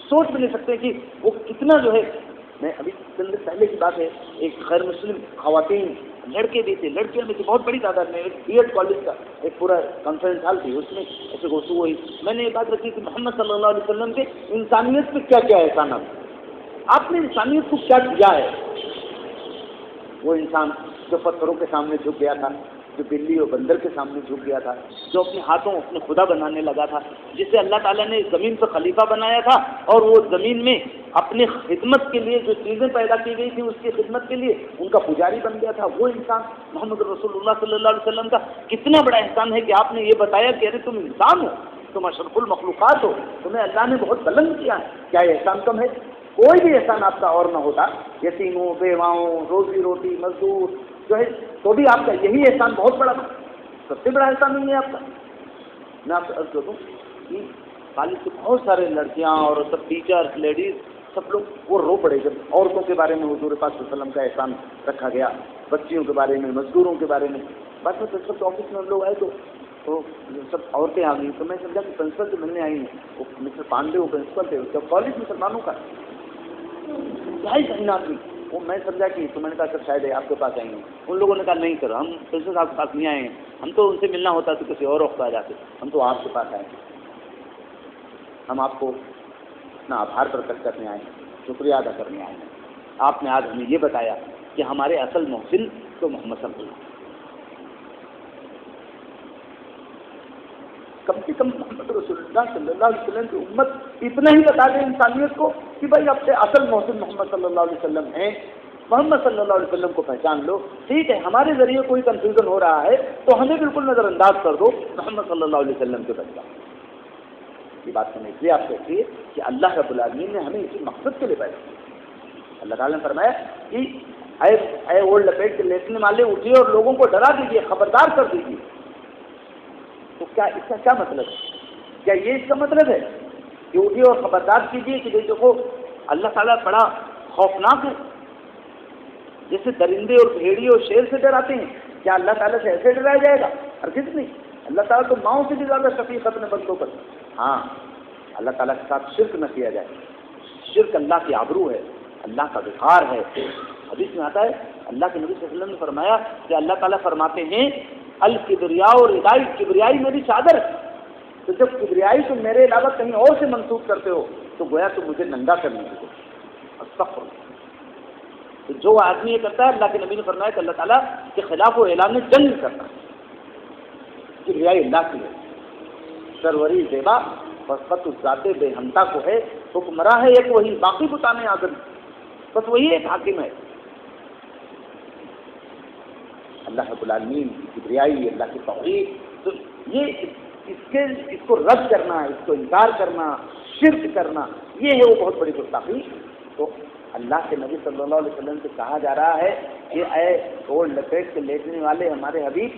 S1: سوچ بھی نہیں سکتے کہ وہ کتنا جو ہے. میں ابھی چند دن پہلے کی بات ہے, ایک غیر مسلم خواتین, لڑکے بھی تھے, لڑکیاں بھی تھیں, بہت بڑی تعداد میں, ایک BEd کالج کا ایک پورا کانفرنس ہال تھی, اس میں ایسے گفتگو ہوئی. میں نے یہ بات رکھی کہ محمد صلی اللہ علیہ وسلم کے انسانیت پہ کیا کیا احسانات, آپ نے انسانیت کو کیا دیا ہے. وہ انسان جو پتھروں کے سامنے جھک گیا تھا, جو بلی اور بندر کے سامنے جھک گیا تھا, جو اپنے ہاتھوں اپنے خدا بنانے لگا تھا, جسے اللہ تعالیٰ نے زمین پر خلیفہ بنایا تھا, اور وہ زمین میں اپنے خدمت کے لیے جو چیزیں پیدا کی گئی تھیں اس کی خدمت کے لیے ان کا پجاری بن گیا تھا. وہ انسان محمد رسول اللہ صلی اللہ علیہ وسلم کا کتنا بڑا احسان ہے کہ آپ نے یہ بتایا کہ ارے تم انسان ہو, تم اشرف المخلوقات ہو, تمہیں اللہ نے بہت بلند کیا ہے. کیا یہ احسان کم ہے؟ کوئی بھی احسان آپ کا اور نہ ہوتا, یتیموں, بیواؤں, روزی روٹی, مزدور جو ہے, تو بھی آپ کا یہی احسان بہت بڑا تھا. سب سے بڑا احسان نہیں ہے آپ کا. میں آپ سے عرض کروں کہ کالج کے بہت سارے لڑکیاں اور سب ٹیچرس, لیڈیز, سب لوگ وہ رو پڑے جب عورتوں کے بارے میں حضور پاک صلی اللہ علیہ وسلم کا احسان رکھا گیا, بچیوں کے بارے میں, مزدوروں کے بارے میں. بعد میں پرنسپل آفس میں ہم لوگ آئے تو سب عورتیں آ گئیں, تو میں سمجھا کہ پرنسپل سے ملنے آئی ہیں. وہ مسٹر پانڈے وہ پرنسپل تھے, اس کا کالج مسلمانوں کا کیا ہی صحیح آدمی. وہ میں سمجھا کہ تو میں نے کہا سر شاید آپ کے پاس آئیں گے. ان لوگوں نے کہا نہیں سر, ہم پرنسپل صاحب کے پاس نہیں آئے ہیں, ہم تو ان سے ملنا ہوتا تو کسی اور وقت آ جاتے, ہم تو آپ کے پاس آئے ہیں. ہم آپ کو اپنا آبھار پرکٹ کرنے آئے ہیں, شکریہ ادا کرنے آئے ہیں. آپ نے آج ہمیں یہ بتایا کہ ہمارے اصل محسن تو محمد صلی اللہ علیہ وسلم. کم سے کم محمد رسول اللہ صلی اللہ علیہ وسلم کی امت اتنا ہی بتا دیں انسانیت کو کہ بھائی اپنے اصل محسن محمد صلی اللہ علیہ وسلم ہیں. محمد صلی اللہ علیہ وسلم کو پہچان لو. ٹھیک ہے, ہمارے ذریعے کوئی کنفیوژن ہو رہا ہے تو ہمیں بالکل نظر انداز کر دو, محمد صلی اللہ علیہ وسلم کے بچہ. یہ بات سمجھ لیے آپ کہتی ہے کہ اللہ رب العالمین نے ہمیں اسی مقصد کے لیے پیدا کیا. اللہ تعالیٰ نے فرمایا کہ اے اوڑھ لپیٹ کے لیٹنے والے اٹھیے اور لوگوں کو ڈرا دیجیے, خبردار کر دیجیے. تو کیا اس کا کیا مطلب ہے؟ کیا یہ اس کا مطلب ہے کہ اٹھیے اور خبردار کیجیے کہ دیکھو اللہ تعالیٰ بڑا خوفناک ہے، جیسے درندے اور بھیڑی اور شیر سے ڈراتے ہیں، کیا اللہ تعالیٰ سے ایسے ڈرایا جائے گا؟ ہرگز نہیں۔ اللہ تعالیٰ تو ماؤں سے بھی زیادہ شفیق اپنے بندوں پر۔ ہاں، اللہ تعالیٰ کے ساتھ شرک نہ کیا جائے، شرک اللہ کی آبرو ہے، اللہ کا وقار ہے۔ حدیث میں آتا ہے اللہ کے نبی صلی اللہ علیہ وسلم نے فرمایا کہ اللہ تعالیٰ فرماتے ہیں الکبریاء اور ردائی، کبریائی میری چادر، تو جب کبریائی تم میرے علاوہ کہیں اور سے منسوخ کرتے ہو تو گویا تم مجھے ننگا کرنے کی کوشش۔ استغفر اللہ۔ تو جو آدمی یہ کرتا ہے، اللہ کے نبی نے فرمایا کہ اللہ تعالیٰ کے خلاف وہ اعلان جنگ کرتا ہے۔ کبریائی اللہ کی ہے، سروری زیبا فسقت الذات بے ہمتا کو ہے، حکمراں ہے ایک وہی، باقی بتانے آدم، بس وہی ایک حاکم ہے۔ اللہ رب العالمین کی کبریائی، اللہ کی توحید، تو یہ اس کو رد کرنا، اس کو انکار کرنا، شرک کرنا، یہ ہے وہ بہت بڑی گستاخی۔ تو اللہ کے نبی صلی اللہ علیہ وسلم سے کہا جا رہا ہے کہ اے اوڑھ لپیٹ کے لیٹنے والے ہمارے حبیب،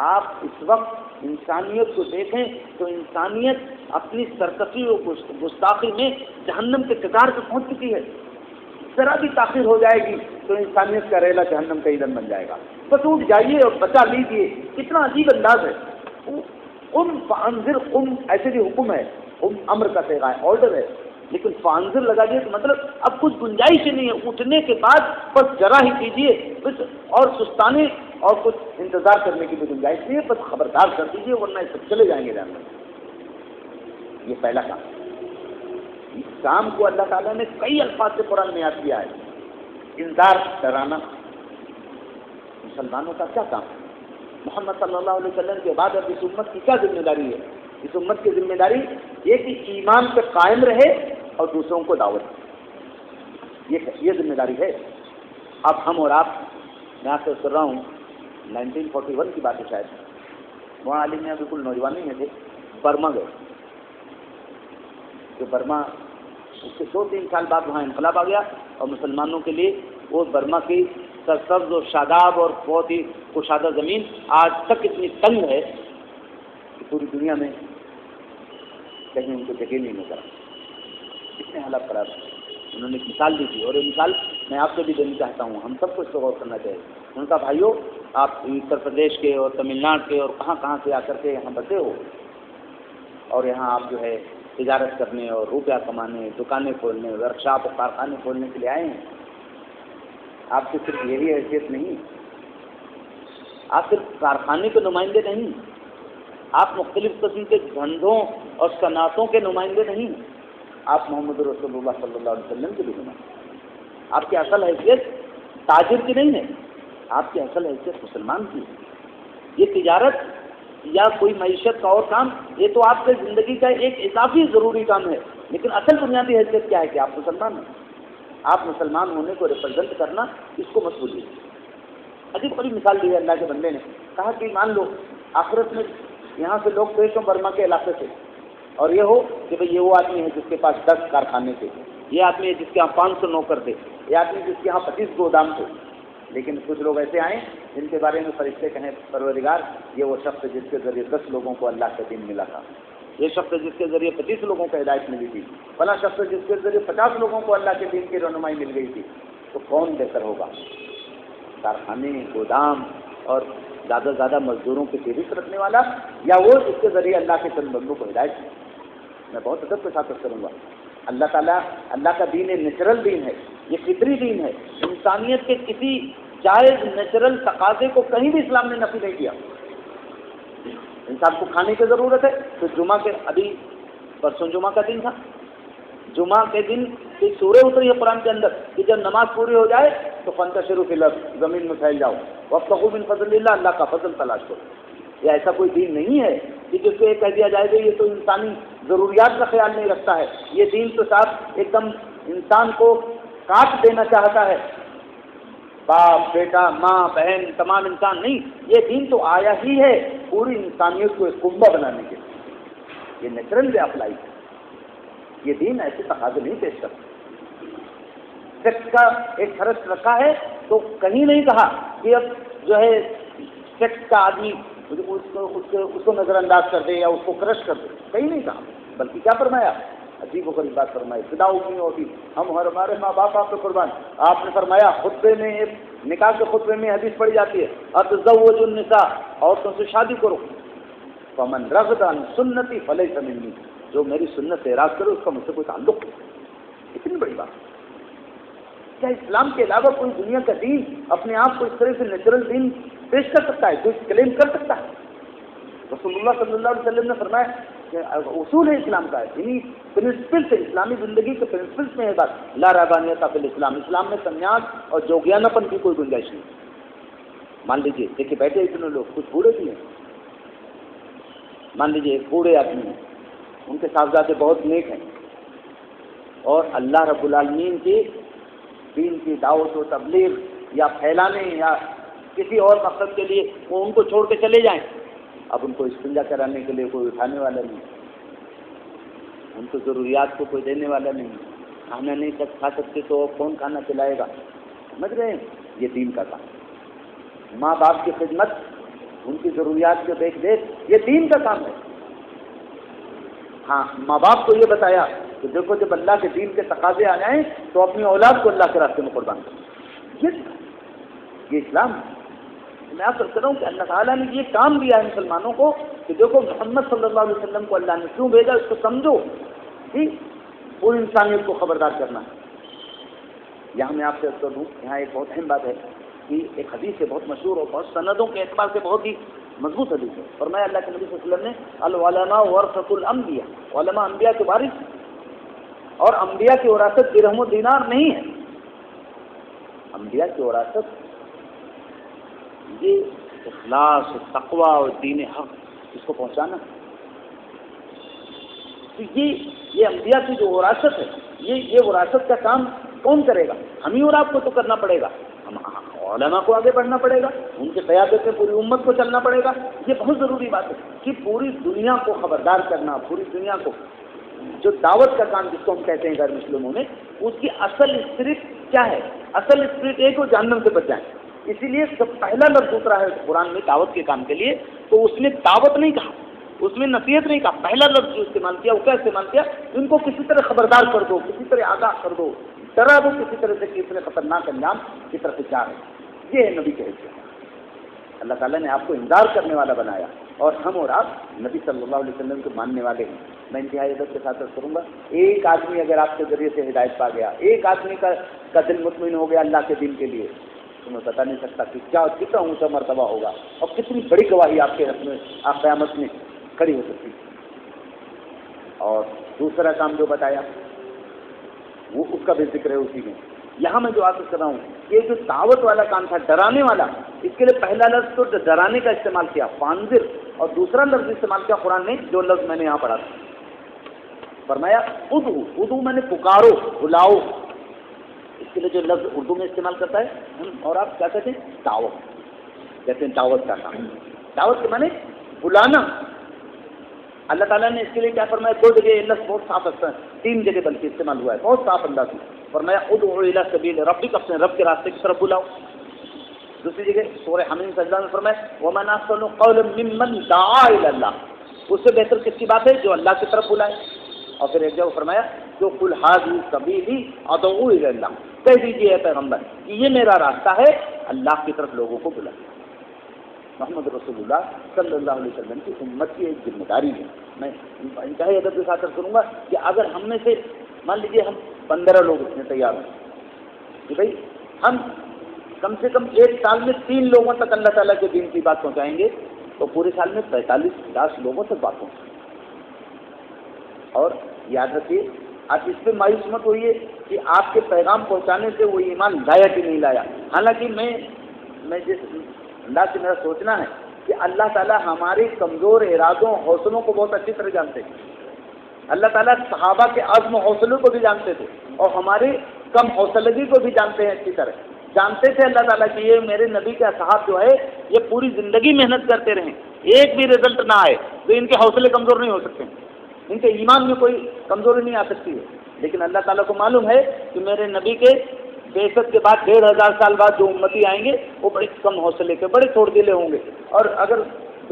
S1: آپ اس وقت انسانیت کو دیکھیں تو انسانیت اپنی سرکشی و گستاخی میں جہنم کے کگار پہ پہنچ چکی ہے۔ ذرا بھی تاخیر ہو جائے گی تو انسانیت کا ریلا جہنم کا ایندھن بن جائے گا۔ بس اٹھ جائیے اور بچا لیجیے۔ کتنا عجیب انداز ہے۔ فانذر قم ایسے بھی حکم ہے، امر کا صیغہ ہے، آرڈر ہے، لیکن فانذر لگا دیے تو مطلب اب کچھ گنجائش ہی نہیں ہے، اٹھنے کے بعد بس ذرا ہی کیجیے، بس اور سستانے اور کچھ انتظار کرنے کی بھی گنجائش نہیں ہے، بس خبردار کر دیجیے ورنہ یہ سب چلے جائیں گے جہنم۔ یہ پہلا کام۔ اس کام کو اللہ تعالیٰ نے کئی الفاظ سے قرآن میں یاد کیا ہے۔ انذار، ڈرانا مسلمانوں کا کیا کام ہے؟ محمد صلی اللہ علیہ وسلم کے بعد اب اس امت کی کیا ذمہ داری ہے؟ اس امت کی ذمہ داری یہ کہ ایمان پہ قائم رہے اور دوسروں کو دعوت دے، یہ ذمہ داری ہے۔ اب ہم اور آپ، میں آپ سے کر رہا ہوں 1941 کی بات ہے شاید، وہاں علی میاں بالکل نوجوانی میں تھے، برما گئے، تو برما اس کے 2-3 سال بعد وہاں انقلاب آ گیا اور مسلمانوں کے لیے وہ برما کی سرسبز و شاداب اور بہت ہی کشادہ زمین آج تک اتنی تنگ ہے کہ پوری دنیا میں کہیں ان کو جگہ نہیں نظر آ، کتنے حالات خراب ہیں۔ انہوں نے ایک مثال دی تھی اور یہ مثال میں آپ سے بھی دینا چاہتا ہوں، ہم سب کو اس کو غور کرنا چاہیے۔ ان کا بھائیوں، آپ اتر پردیش کے اور تمل ناڈو کے اور کہاں کہاں سے آ کر کے یہاں بسے ہو اور یہاں آپ جو ہے تجارت کرنے اور روپیہ کمانے، دکانیں کھولنے، ورکشاپ اور کارخانے کھولنے کے لیے آئے ہیں۔ آپ کی صرف یہی حیثیت نہیں، آپ صرف کارخانے کے نمائندے نہیں، آپ مختلف قسم کے دھندوں اور صنعتوں کے نمائندے نہیں، آپ محمد رسول اللہ صلی اللہ علیہ وسلم کے بھی نمائندے۔ آپ کی اصل حیثیت تاجر کی نہیں ہے، آپ کی اصل حیثیت مسلمان کی ہے۔ یہ تجارت یا کوئی معیشت کا اور کام، یہ تو آپ کے زندگی کا ایک اضافی ضروری کام ہے، لیکن اصل بنیادی حیثیت کیا ہے کہ آپ مسلمان ہیں۔ آپ مسلمان ہونے کو ریپرزینٹ کرنا، اس کو مت بھولیے۔ عجیب بڑی مثال دی ہے اللہ کے بندے نے، کہا کہ مان لو آخرت میں یہاں سے لوگ پیش ہوں برما کے علاقے سے، اور یہ ہو کہ بھئی یہ وہ آدمی ہے جس کے پاس 10 کارخانے تھے، یہ آدمی ہے جس کے یہاں 500 نوکر تھے، یہ آدمی جس کے یہاں 25 گودام تھے، لیکن کچھ لوگ ایسے آئیں جن کے بارے میں فرشتے کہیں پروردگار یہ وہ شخص جس کے ذریعے 10 لوگوں کو اللہ کا دین ملا تھا، یہ شخص جس کے ذریعے 25 لوگوں کو ہدایت ملی تھی، فلاں شخص جس کے ذریعے 50 لوگوں کو اللہ کے دین کی رہنمائی مل گئی تھی، تو کون بہتر ہوگا؟ کارخانے، گودام اور زیادہ سے زیادہ مزدوروں کی فہرست رکھنے والا، یا وہ جس کے ذریعے اللہ کے چند بندوں کو ہدایت دی؟ میں بہت ادب کے ساتھ کروں گا۔ اللہ تعالیٰ، اللہ کا دین نیچرل دین ہے، یہ فطری دین ہے، انسانیت کے کسی جائز نیچرل تقاضے کو کہیں بھی اسلام نے نفی نہیں کیا۔ انسان کو کھانے کی ضرورت ہے تو جمعہ کے، ابھی پرسوں جمعہ کا دن تھا، جمعہ کے دن ایک سورہ اتری ہے قرآن کے اندر کہ جب نماز پوری ہو جائے تو فانتشروا فی الارض، زمین میں پھیل جاؤ، وابتغوا من فضل اللہ، اللہ کا فضل تلاش کرو۔ یہ ایسا کوئی دین نہیں ہے کہ جس کو یہ کہہ دیا جائے گا یہ تو انسانی ضروریات کا خیال نہیں رکھتا ہے، یہ دین تو صاحب ایک دم انسان کو کاٹ دینا چاہتا ہے، باپ، بیٹا، ماں، بہن، تمام انسان نہیں، یہ دین تو آیا ہی ہے پوری انسانیت کو ایک کنبہ بنانے کے لیے، یہ نیچرل وے آف لائف ہے، یہ دین ایسے تقاضے نہیں پیش کرتا۔ سیکس کا ایک فرض رکھا ہے تو کہیں نہیں کہا کہ اب جو ہے سیکس کا آدمی اس کو نظر انداز کر دے یا اس کو کرش کر دے، کہیں نہیں کہا، بلکہ کیا فرمایا؟ عجیب و غریب بات فرمائی، فدا نہیں ہوتی ہم ہمارے ماں باپ آپ پہ قربان. آپ نے فرمایا خطبے میں، نکاح کے خطبے میں حدیث پڑھی جاتی ہے اتزوجوا النساء، عورتوں سے شادی کرو، فمن رغب عن سنتی فلیس منی، جو میری سنت سے اعراض کرے اس کا مجھ سے کوئی تعلق نہیں. اتنی بڑی بات. کیا اسلام کے علاوہ کوئی دنیا کا دین اپنے آپ کو اس طرح سے نیچرل دین پیش کر سکتا ہے؟ کوئی کلیم کر سکتا ہے؟ رسول اللہ صلی اللہ علیہ وسلم نے فرمایا کہ اصول ہے اسلام کا، یعنی پرنسپلس ہے اسلامی زندگی کے پرنسپلس میں ہے بات، لا رہبانیت فی الاسلام، اسلام میں سنیاس اور جوگیانہ پن کی کوئی گنجائش نہیں. مان لیجیے دیکھیے بیٹھے اتنے لوگ، کچھ بوڑھے بھی ہیں، مان لیجیے ایک بوڑھے آدمی ہیں، ان کے صاحبزادے بہت نیک ہیں، اور اللہ رب العالمین کی دین کی دعوت و تبلیغ یا پھیلانے یا کسی اور مقصد کے لیے وہ ان کو چھوڑ کے چلے جائیں. اب ان کو استنجا کرانے کے لیے کوئی اٹھانے والا نہیں، ان کو ضروریات کو کوئی دینے والا نہیں، کھانا نہیں کھا سکتے تو کون کھانا کھلائے گا؟ سمجھ رہے ہیں؟ یہ دین کا کام. ماں باپ کی خدمت، ان کی ضروریات کو دیکھ ریکھ، یہ دین کا کام ہے. ہاں ماں باپ کو یہ بتایا کہ دیکھو جب اللہ کے دین کے تقاضے آ جائیں تو اپنی اولاد کو اللہ کے راستے میں قربان کرو. یہ اسلام. میں آپ کر رہا ہوں کہ اللہ تعالیٰ نے یہ کام دیا ہے مسلمانوں کو کہ دیکھو محمد صلی اللہ علیہ وسلم کو اللہ نے کیوں بھیجا، اس کو سمجھو. ٹھیک، پوری انسانیت کو خبردار کرنا ہے. یہاں میں آپ سے کر دوں، یہاں ایک بہت اہم بات ہے کہ ایک حدیث ہے بہت مشہور اور بہت سندوں کے اعتبار سے بہت ہی مضبوط حدیث ہے. فرمایا اللہ کے نبی صلی اللہ علیہ وسلم نے العلماء ورثۃ الانبیاء، علماء انبیاء کے وارث، اور انبیاء کی وراثت درہم و دینار نہیں ہے. انبیاء کی وراثت یہ اخلاص، تقوی اور دین حق اس کو پہنچانا. تو یہ انبیاء کی جو وراثت ہے، یہ وراثت کا کام کون کرے گا؟ ہم ہی اور آپ کو تو کرنا پڑے گا. ہم علماء کو آگے بڑھنا پڑے گا، ان کے قیادت میں پوری امت کو چلنا پڑے گا. یہ بہت ضروری بات ہے کہ پوری دنیا کو خبردار کرنا، پوری دنیا کو جو دعوت کا کام جس کو ہم کہتے ہیں غیر مسلموں میں، اس کی اصل اسپرٹ کیا ہے؟ اصل اسپرٹ ایک وہ جہنم سے بچ جائیں. اسی لیے جب پہلا لفظ اترا ہے قرآن میں دعوت کے کام کے لیے تو اس نے دعوت نہیں کہا، اس میں نصیحت نہیں کہا. پہلا لفظ جو استعمال کیا وہ کیا استعمال کیا؟ ان کو کسی طرح خبردار کر دو، کسی طرح آگاہ کر دو، ڈرا دو کسی طرح سے کہ اتنے خطرناک انجام کی طرف سے جا رہے ہیں. یہ ہے نبی کے حیثیت. اللہ تعالیٰ نے آپ کو انذار کرنے والا بنایا، اور ہم اور آپ نبی صلی اللہ علیہ وسلم کو ماننے والے ہیں. میں انتہائی عزت کے ساتھ عرض کروں گا، ایک آدمی اگر آپ کے ذریعے سے ہدایت پا گیا، ایک آدمی کا دل مطمئن ہو گیا اللہ کے دین کے لیے، تمہیں بتا نہیں سکتا کہ کتنا اونچا مرتبہ ہوگا اور کتنی بڑی گواہی آپ کے حق میں، آپ قیامت میں کھڑی ہو سکتی. اور دوسرا کام جو بتایا وہ اس کا بھی ذکر ہے اسی میں. یہاں میں جو عرض کر رہا ہوں یہ جو دعوت والا کام تھا، ڈرانے والا، اس کے لیے پہلا لفظ تو ڈرانے کا استعمال کیا فانذر، اور دوسرا لفظ استعمال کیا قرآن نے جو لفظ میں نے یہاں پڑھا تھا. فرمایا ادعو میں نے پکارو، بلاؤ. اس کے لیے جو لفظ اردو میں استعمال کرتا ہے اور آپ کیا کہتے ہیں؟ دعوت کہتے ہیں. دعوت کا کام، دعوت کے معنی بلانا. اللہ تعالیٰ نے اس کے لیے کیا فرمایا؟ دو جگہ لفظ بہت صاف ہے، 3 جگہ بلکہ استعمال ہوا ہے بہت صاف انداز میں. فرمایا ادعو الی سبیل ربک، اپنے رب کے راستے کی طرف بلاؤ. دوسری جگہ سورہ حمیم سجدہ میں فرمایا ومن احسن قولا ممن دعا الی اللہ، اس سے بہتر کس کی بات ہے؟ جو اللہ کی طرف بلائے. اور پھر ایک جگہ فرمایا جو قل ھذہ سبیلی ادعو الی اللہ، کہہ دیجیے اے پیغمبر کہ یہ میرا راستہ ہے اللہ کی طرف لوگوں کو بلانا. محمد رسول اللہ صلی اللہ علیہ وسلم کی امت کی ایک ذمہ داری ہے. میں انتہائی ادب کے ساتھ کروں گا کہ اگر ہم میں سے مان لیجیے ہم 15 لوگ اس میں تیار ہیں کہ بھائی ہم کم سے کم ایک سال میں 3 لوگوں تک اللہ تعالیٰ کے دین کی بات پہنچائیں گے تو پورے سال میں 45-50 لوگوں تک بات پہنچائیں گے. اور یاد رکھیے آپ اس پہ مایوس مت ہوئیے کہ آپ کے پیغام پہنچانے سے وہ ایمان لایا کہ نہیں لایا. حالانکہ میں جس اللہ سے میرا سوچنا ہے کہ اللہ تعالیٰ ہماری کمزور ارادوں حوصلوں کو بہت اچھی طرح جانتے ہیں. اللہ تعالیٰ صحابہ کے عزم و حوصلوں کو بھی جانتے تھے اور ہماری کم حوصلگی کو بھی جانتے ہیں اچھی طرح. جانتے تھے اللہ تعالیٰ کہ یہ میرے نبی کے اصحاب جو ہے یہ پوری زندگی محنت کرتے رہیں، ایک بھی رزلٹ نہ آئے تو ان کے حوصلے کمزور نہیں ہو سکتے، ان کے ایمان میں کوئی کمزوری نہیں آ سکتی ہے. لیکن اللہ تعالیٰ کو معلوم ہے کہ میرے نبی کے بعثت کے بعد 1500 سال بعد جو امتی آئیں گے وہ بڑے کم حوصلے کے، بڑے چھوڑ دلے ہوں گے. اور اگر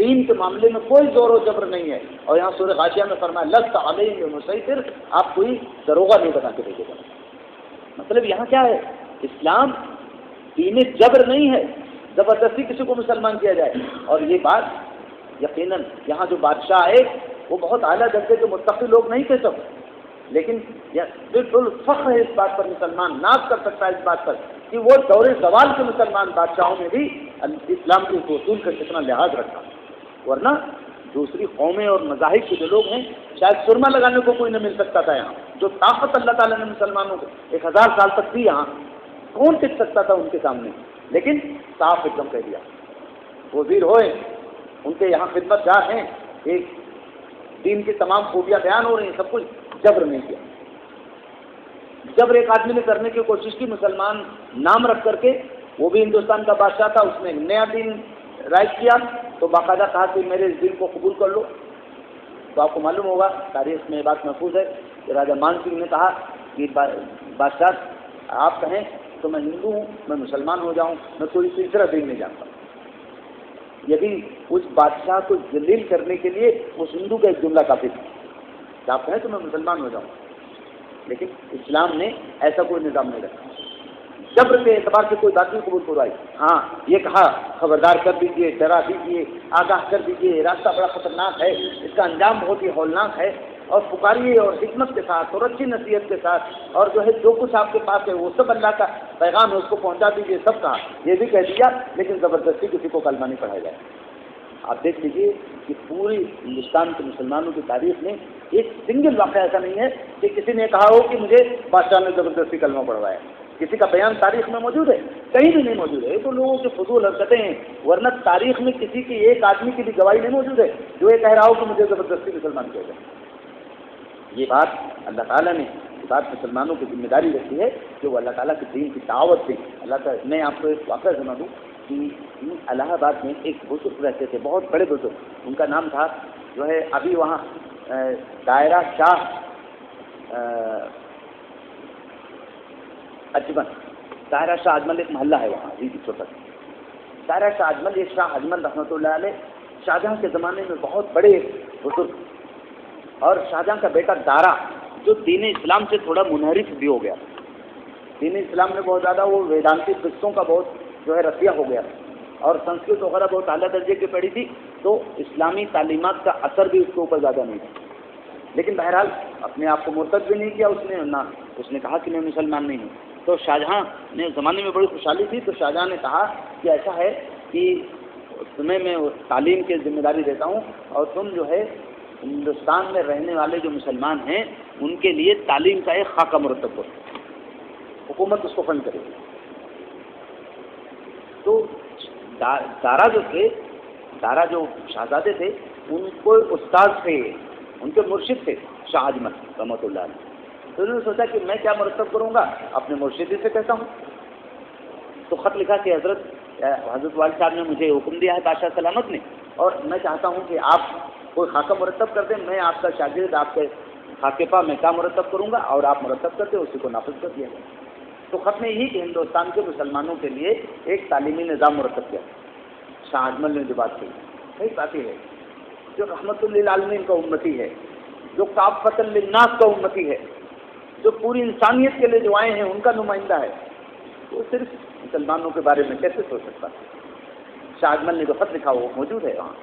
S1: دین کے معاملے میں کوئی زور و جبر نہیں ہے. اور یہاں سورہ غاشیہ میں فرمایا لست علیہم بمسیطر، آپ کوئی دروغہ نہیں بنا کے بھیجے گا. مطلب یہاں کیا ہے، اسلام دین جبر نہیں ہے، زبردستی کسی کو مسلمان کیا جائے. اور یہ بات یقیناً یہاں جو بادشاہ آئے وہ بہت اعلیٰ درجے کے متقی لوگ نہیں تھے سب، لیکن بالکل فخر ہے اس بات پر، مسلمان ناز کر سکتا ہے اس بات پر کہ وہ دور زوال کے مسلمان بادشاہوں نے بھی اسلام کے اصول کا کتنا لحاظ رکھا. ورنہ دوسری قومیں اور مذاہب کے جو لوگ ہیں شاید سرما لگانے کو کوئی نہ مل سکتا تھا. یہاں جو طاقت اللہ تعالیٰ نے مسلمانوں کو 1000 سال تک دی، یہاں کون ٹک سکتا تھا ان کے سامنے؟ لیکن صاف ایک دم کہہ دیا، وزیر ہوئے، ان کے یہاں خدمت گار ہیں، ایک دین کی تمام خوبیاں بیان ہو رہی ہیں، سب کچھ جبر نہیں کیا. جبر ایک آدمی نے کرنے کی کوشش کی، مسلمان نام رکھ کر کے، وہ بھی ہندوستان کا بادشاہ تھا، اس نے نیا دین رائج کیا تو باقاعدہ کہا کہ میرے اس دین کو قبول کر لو. تو آپ کو معلوم ہوگا، تاریخ میں یہ بات محفوظ ہے کہ راجہ مان سنگھ نے کہا کہ بادشاہ آپ کہیں تو میں ہندو ہوں، میں مسلمان ہو جاؤں، میں کوئی تیسرا دین نہیں جانتا. یہ بھی اس بادشاہ کو ذلیل کرنے کے لیے اس ہندو کا ایک جملہ کافی تھا کہ آپ کہیں تو میں مسلمان ہو جاؤں. لیکن اسلام نے ایسا کوئی نظام نہیں رکھا، جبر کے اعتبار سے کوئی بات نہیں قبول کروائی. ہاں یہ کہا خبردار کر دیجیے، ڈرا دیجیے، آگاہ کر دیجیے، راستہ بڑا خطرناک ہے، اس کا انجام بہت ہی ہولناک ہے، اور پکاریے اور حکمت کے ساتھ اور اچھی نصیحت کے ساتھ، اور جو ہے جو کچھ آپ کے پاس ہے وہ سب اللہ کا پیغام ہے، اس کو پہنچا دیجیے. سب کہا، یہ بھی کہہ دیا، لیکن زبردستی کسی کو کلمہ نہیں پڑھایا جائے. آپ دیکھ لیجیے کہ پوری ہندوستان کے مسلمانوں کی تاریخ میں ایک سنگل واقعہ ایسا نہیں ہے کہ کسی نے کہا ہو کہ مجھے بادشاہ نے زبردستی کلمہ پڑھوایا. کسی کا بیان تاریخ میں موجود ہے؟ کہیں بھی نہیں موجود ہے. یہ تو لوگوں کی فضول حرکتیں ہیں، ورنہ تاریخ میں کسی کی ایک آدمی کی بھی گواہی نہیں موجود ہے جو یہ کہہ رہا ہو کہ مجھے زبردستی مسلمان کیا جائے. یہ بات اللہ تعالیٰ نے یہ بات مسلمانوں کی ذمہ داری رکھی ہے کہ وہ اللہ تعالیٰ کے دین کی دعوت دیں. اللہ تعالیٰ، میں آپ کو ایک واقعہ سنا دوں کہ الہ آباد میں ایک بزرگ رہتے تھے، بہت بڑے بزرگ، ان کا نام تھا جو ہے ابھی وہاں دائرہ شاہ اجمل، دائرہ شاہ اجمل ایک محلہ ہے وہاں، جی چھوٹا سا دائرہ شاہ اجمل. یہ شاہ اجمل رحمۃ اللہ علیہ شاہجہاں کے زمانے میں بہت بڑے بزرگ، اور شاہجہاں کا بیٹا دارا جو دین اسلام سے تھوڑا منحرف بھی ہو گیا. دین اسلام میں بہت زیادہ وہ ویدانتی قصوں کا بہت جو ہے رسیہ ہو گیا، اور سنسکرت وغیرہ بہت اعلیٰ درجے کی پڑھی تھی، تو اسلامی تعلیمات کا اثر بھی اس کے اوپر زیادہ نہیں تھا. لیکن بہرحال اپنے آپ کو مرتد بھی نہیں کیا اس نے، نہ اس نے کہا کہ میں مسلمان نہیں ہوں. تو شاہجہاں نے زمانے میں بڑی خوشحالی تھی، تو شاہجہاں نے کہا کہ ایسا ہے کہ تمہیں میں تعلیم کی ذمہ داری دیتا ہوں، اور تم جو ہے ہندوستان میں رہنے والے جو مسلمان ہیں ان کے لیے تعلیم کا ایک خاکہ مرتب کرو، حکومت اس کو فنڈ کرے گی. تو دارا جو تھے، دارا جو شہزادے تھے، ان کو استاد تھے، ان کے مرشد تھے شاہ اجمل رحمۃ اللہ علیہ. تو انہوں نے سوچا کہ میں کیا مرتب کروں گا، اپنے مرشد سے کہتا ہوں. تو خط لکھا کہ حضرت والد صاحب نے مجھے حکم دیا ہے بادشاہ سلامت نے، اور میں چاہتا ہوں کہ آپ کوئی خاکہ مرتب کر دیں، میں آپ کا شاگرد، آپ کے خاکے پا میں کیا مرتب کروں گا، اور آپ مرتب کر دیں، اسی کو نافذ کر دیا گیا. تو خط میں یہی کہ ہندوستان کے مسلمانوں کے لیے ایک تعلیمی نظام مرتب کیا. شاہ اجمل نے جو بات کہی صحیح بات ہے، جو رحمت للعالمین کا امتی ہے، جو کافۃ للناس کا امتی ہے، جو پوری انسانیت کے لیے جو آئے ہیں ان کا نمائندہ ہے، وہ صرف مسلمانوں کے بارے میں کیسے سوچ سکتا ہے؟ شاہ اجمل نے جو خط لکھا وہ موجود ہے وہاں.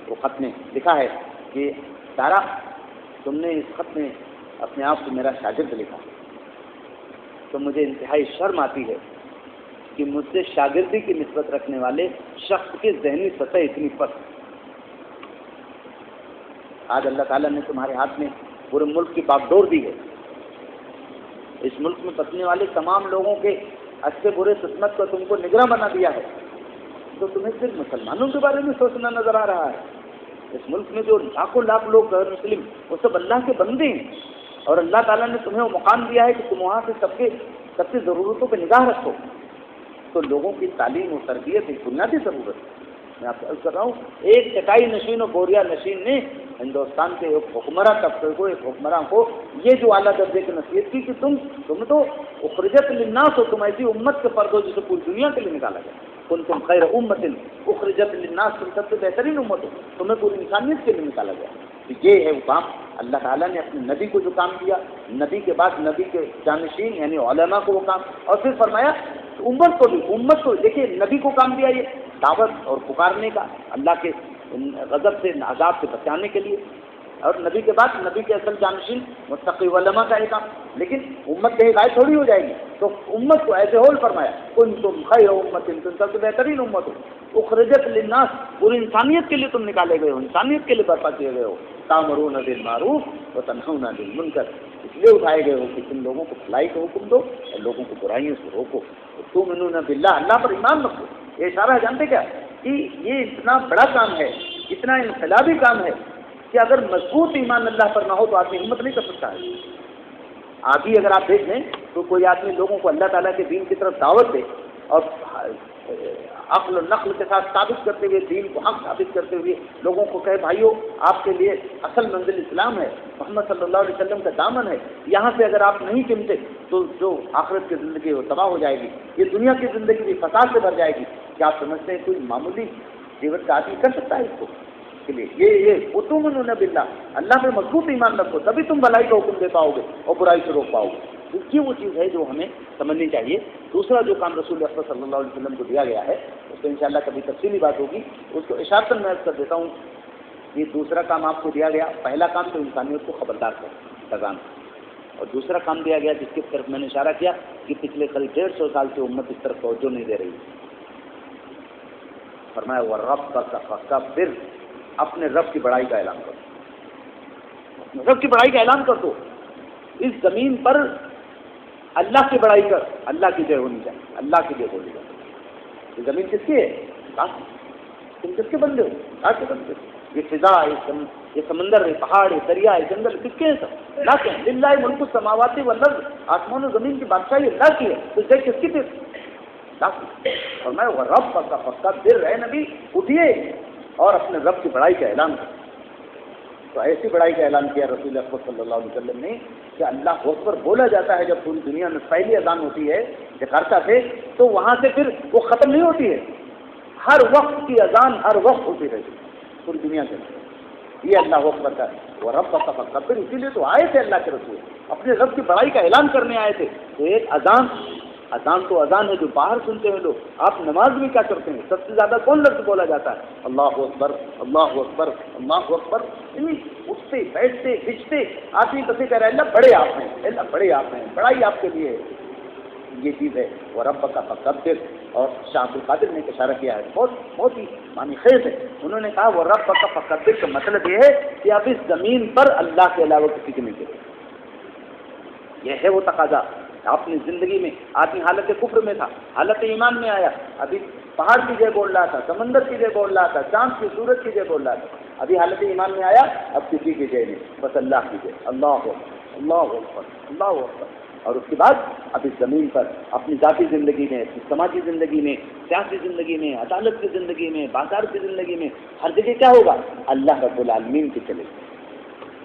S1: وہ خط میں لکھا ہے کہ دارا، تم نے اس خط میں اپنے آپ کو میرا شاگرد لکھا، تو مجھے انتہائی شرم آتی ہے کہ مجھ سے شاگردی کی نسبت رکھنے والے شخص کی ذہنی سطح اتنی پست. آج اللہ تعالیٰ نے تمہارے ہاتھ میں پورے ملک کی باغ ڈور دی ہے، اس ملک میں بسنے والے تمام لوگوں کے اچھے برے قسمت کو تم کو نگراں بنا دیا ہے، تو تمہیں صرف مسلمانوں کے بارے میں سوچنا نظر آ رہا ہے. اس ملک میں جو لاکھوں لاکھ لوگ غیر مسلم، وہ سب اللہ کے بندے ہیں، اور اللہ تعالیٰ نے تمہیں وہ مقام دیا ہے کہ تم وہاں سے سب کی ضرورتوں پہ نگاہ رکھو. تو لوگوں کی تعلیم و تربیت ایک بنیادی ضرورت ہے. میں آپ سے عرض کر رہا ہوں، ایک چٹائی نشین و بوریا نشین نے ہندوستان کے ایک حکمراں طبقے کو، ایک حکمراں کو یہ جو اعلیٰ درجے کی نصیحت کی کہ تم تو اخرجت للناس ہو، تم ایسی امت کے فرد ہو جسے پوری دنیا کے لیے نکالا گیا. کنتم خیر امت اخرجت للناس، تم سب سے بہترین امت ہو، تمہیں پوری انسانیت کے لیے نکالا گیا. تو یہ ہے وہ کام اللہ تعالیٰ نے اپنے نبی کو جو کام دیا، نبی کے بعد نبی کے جانشین یعنی علماء کو وہ کام، اور پھر فرمایا امت کو بھی، امت کو دیکھیے نبی کو کام دیا یہ دعوت اور پکارنے کا اللہ کے غضب سے عذاب سے بچانے کے لیے، اور نبی کے بعد نبی کے اصل جانشین متقی علماء کا یہ کام. لیکن امت کہیں غائب تھوڑی ہو جائے گی، تو امت کو ایسے ہول فرمایا کنتم خیر امت، تم سب سے بہترین امت ہو اخرجت للناس، پوری انسانیت کے لیے تم نکالے گئے ہو، انسانیت کے لیے برپا کیے گئے ہو. تامرون بالمعروف وتنہون عن المنکر، اس لیے اٹھائے گئے ہو کہ تم لوگوں کو بھلائی کا حکم دو اور لوگوں کو برائیوں سے روکو. تؤمنون باللہ، اللہ پر ایمان رکھو. یہ اشارہ جانتے کیا کہ یہ اتنا بڑا کام ہے، اتنا انقلابی کام ہے کہ اگر مضبوط ایمان اللہ پر نہ ہو تو آدمی ہمت نہیں کر سکتا ہے. آگے اگر آپ دیکھ لیں تو کوئی آدمی لوگوں کو اللہ تعالیٰ کے دین کی طرف دعوت دے اور عقل و نقل کے ساتھ ثابت کرتے ہوئے، دین کو حق ثابت کرتے ہوئے لوگوں کو کہے بھائیو آپ کے لیے اصل منزل اسلام ہے، محمد صلی اللہ علیہ وسلم کا دامن ہے، یہاں سے اگر آپ نہیں چمتے تو جو آخرت کی زندگی ہے وہ تباہ ہو جائے گی، یہ دنیا کی زندگی بھی فساد سے بھر جائے گی. کیا آپ سمجھتے ہیں کوئی معمولی جیوت کا آدمی کر سکتا ہے اس کو؟ کے لیے یہ تؤمنون باللہ، اللہ پہ مضبوط ایمان رکھو تبھی تم بھلائی کا حکم دے پاؤ گے اور برائی سے روک پاؤ گے. یہ وہ چیز ہے جو ہمیں سمجھنی چاہیے. دوسرا جو کام رسول اللہ صلی اللہ علیہ وسلم کو دیا گیا ہے اس پہ انشاءاللہ کبھی تفصیلی بات ہوگی، اس کو اشارتاً میں عرض کر دیتا ہوں. یہ دوسرا کام آپ کو دیا گیا، پہلا کام تو انسانیت کو خبردار لگانا، اور دوسرا کام دیا گیا جس کی طرف میں نے اشارہ کیا کہ پچھلے قریب 150 سال سے امت اس طرف توجہ نہیں دے رہی. فرمایا وَرَبَّكَ فَكَبِّرْ، اپنے رب کی بڑائی کا اعلان کرو، اپنے رب کی بڑائی کا اعلان کر دو. اس زمین پر اللہ کی بڑائی کر، اللہ کی جے ہونی چاہیے، اللہ کی جے بولی جائے. یہ زمین کس کی ہے؟ تم کس کے بندے ہو؟ اللہ کے بندے. یہ فضا، یہ سمندر، یہ پہاڑ، یہ دریا، یہ جنگل کس کے ہیں؟ سب اللہ کے ہیں. للہ ملک السماوات والارض، آسمان و زمین کی بادشاہی اللہ کی ہے. تو دیکھ کس کی تھی؟ اور میں رب کا پکا دل رہے نبی اٹھیے اور اپنے رب کی بڑائی کا اعلان کریں. تو ایسی بڑائی کا اعلان کیا رسول اللہ صلی اللہ علیہ وسلم نے کہ اللہ اکبر بولا جاتا ہے جب پوری دنیا میں پہلی اذان ہوتی ہے جکارتا سے، تو وہاں سے پھر وہ ختم نہیں ہوتی ہے، ہر وقت کی اذان ہر وقت ہوتی رہتی پوری دنیا کے اندر. یہ اللہ اکبر کا وہ رب کا پکا. پھر اسی لیے تو آئے تھے اللہ کے رسول، اپنے رب کی بڑائی کا اعلان کرنے آئے تھے. تو ایک اذان تو اذان ہے جو باہر سنتے ہیں لوگ. آپ نماز میں کیا کرتے ہیں؟ سب سے زیادہ کون لفظ بولا جاتا ہے؟ اللہ اکبر، اللہ اکبر، اللہ اکبر. اٹھتے بیٹھتے کھنچتے آدمی کسی کہہ رہا ہے اللہ بڑے آپ ہیں، اللہ بڑے آپ ہیں، بڑائی آپ کے لیے ہے. یہ چیز ہے وہ رب کا فکبر. اور شاہ عبد القادر نے اشارہ کیا ہے، بہت ہی معنی خیز ہے. انہوں نے کہا وہ رب کا فکبر کا مطلب یہ ہے کہ اب اس زمین پر اللہ کے علاوہ کسی کی نہیں کرے. یہ ہے وہ تقاضا. اپنی زندگی میں آدمی حالت کفر میں تھا، حالت ایمان میں آیا، ابھی پہاڑ کی جے بول رہا تھا، سمندر کی جے بول رہا تھا، چاند کی سورج کی جے بول رہا تھا، ابھی حالت ایمان میں آیا، اب کسی کی جے نہیں، بس اللہ کی جے. اللہ اکبر، اللہ اکبر، اللہ اکبر. اور اس کے بعد اب اس زمین پر اپنی ذاتی زندگی میں، اپنی سماجی زندگی میں، سیاسی زندگی میں، عدالت کی زندگی میں، بازار کی زندگی میں، ہر جگہ کیا ہوگا؟ اللہ رب العالمین کی چلے.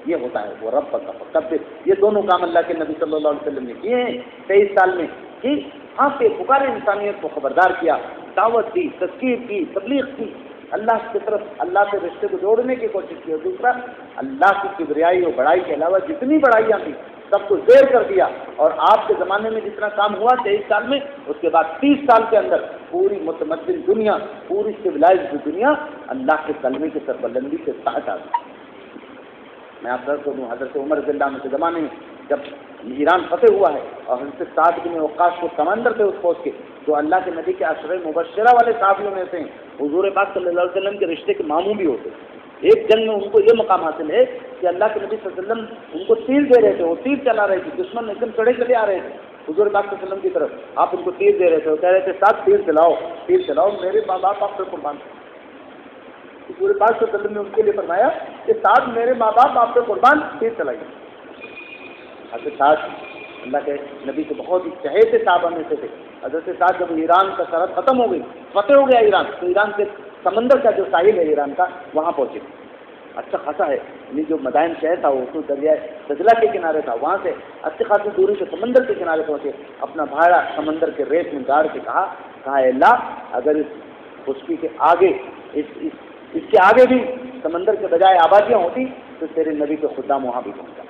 S1: یہ ہوتا ہے وہ رب کا تقبر. یہ دونوں کام اللہ کے نبی صلی اللہ علیہ وسلم نے کیے ہیں 23 سال میں، کہ ہاں پہ پکارے انسانیت کو خبردار کیا، دعوت دی، تذکیر کی، تبلیغ کی، اللہ کی طرف اللہ سے رشتے کو جوڑنے کی کوشش کی. اور دوسرا اللہ کی کبریائی اور بڑائی کے علاوہ جتنی بڑائیاں تھیں سب کو زیر کر دیا. اور آپ کے زمانے میں جتنا کام ہوا 23 سال میں، اس کے بعد 30 سال کے اندر پوری متمدن دنیا، پوری سویلائزڈ دنیا اللہ کے کلمے کی سربلندی کے تحت آ گئی. میں آپ کو دوں حضرت عمر رضی اللہ عنہ کے زمانے میں جب ایران فتح ہوا ہے اور حضرت سعد بن وقاص کو کمانڈر تھے اس فوج کے، جو اللہ کے نبی کے عشرہ مبشرہ والے صحابیوں میں سے ہیں، حضور پاک صلی اللہ علیہ وسلم کے رشتے کے ماموں بھی ہوتے. ایک جنگ میں ان کو یہ مقام حاصل ہے کہ اللہ کے نبی صلی اللہ علیہ وسلم ان کو تیر دے رہے تھے، وہ تیر چلا رہے تھے، دشمن ایک دم چڑھے چلے آ رہے تھے حضور پاک صلی اللہ علیہ وسلم کی طرف، آپ ان کو تیر دے رہے تھے، وہ کہہ رہے تھے ساتھ تیر چلاؤ، تیر چلاؤ، میرے ماں باپ آپ پہ قربان. حضور پاک صلی اللہ علیہ وسلم نے ان کے لیے فرمایا کہ ساتھ میرے ماں باپ آپ پہ قربان، تیر چلائیے. حضرت سعد اللہ کے نبی کے بہت ہی چہیتے صحابہ میں سے تھے. حضرت سعد جب ایران کا سرحد ختم ہو گئی، فتح ہو گیا ایران، تو ایران کے سمندر کا جو ساحل ہے ایران کا، وہاں پہنچے. اچھا خاصا ہے، یعنی جو مدائن شہر تھا وہ تو دریائے دجلہ کے کنارے تھا، وہاں سے اچھی خاصی دوری سے سمندر کے کنارے پہنچے. اپنا بھاڑا سمندر کے ریت میں گاڑ کے کہا کہا اے اللہ اگر اس خشکی کے آگے اس کے آگے بھی سمندر کے بجائے آبادیاں ہوتی تو تیرے نبی کے خدام وہاں بھی پہنچا.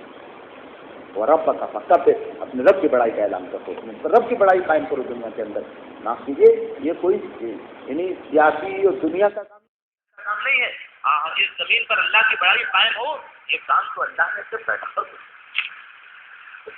S1: وہ رب کا پکا پہ اپنے رب کی بڑائی کا اعلان کرتے ہیں، رب کی بڑائی قائم کرو دنیا کے اندر. نہ کیجیے یہ کوئی یعنی سیاسی اور دنیا کا کام نہیں ہے. ہاں اس زمین پر اللہ کی بڑائی قائم ہو، یہ کام تو اللہ نے صرف پیدا کر دیا.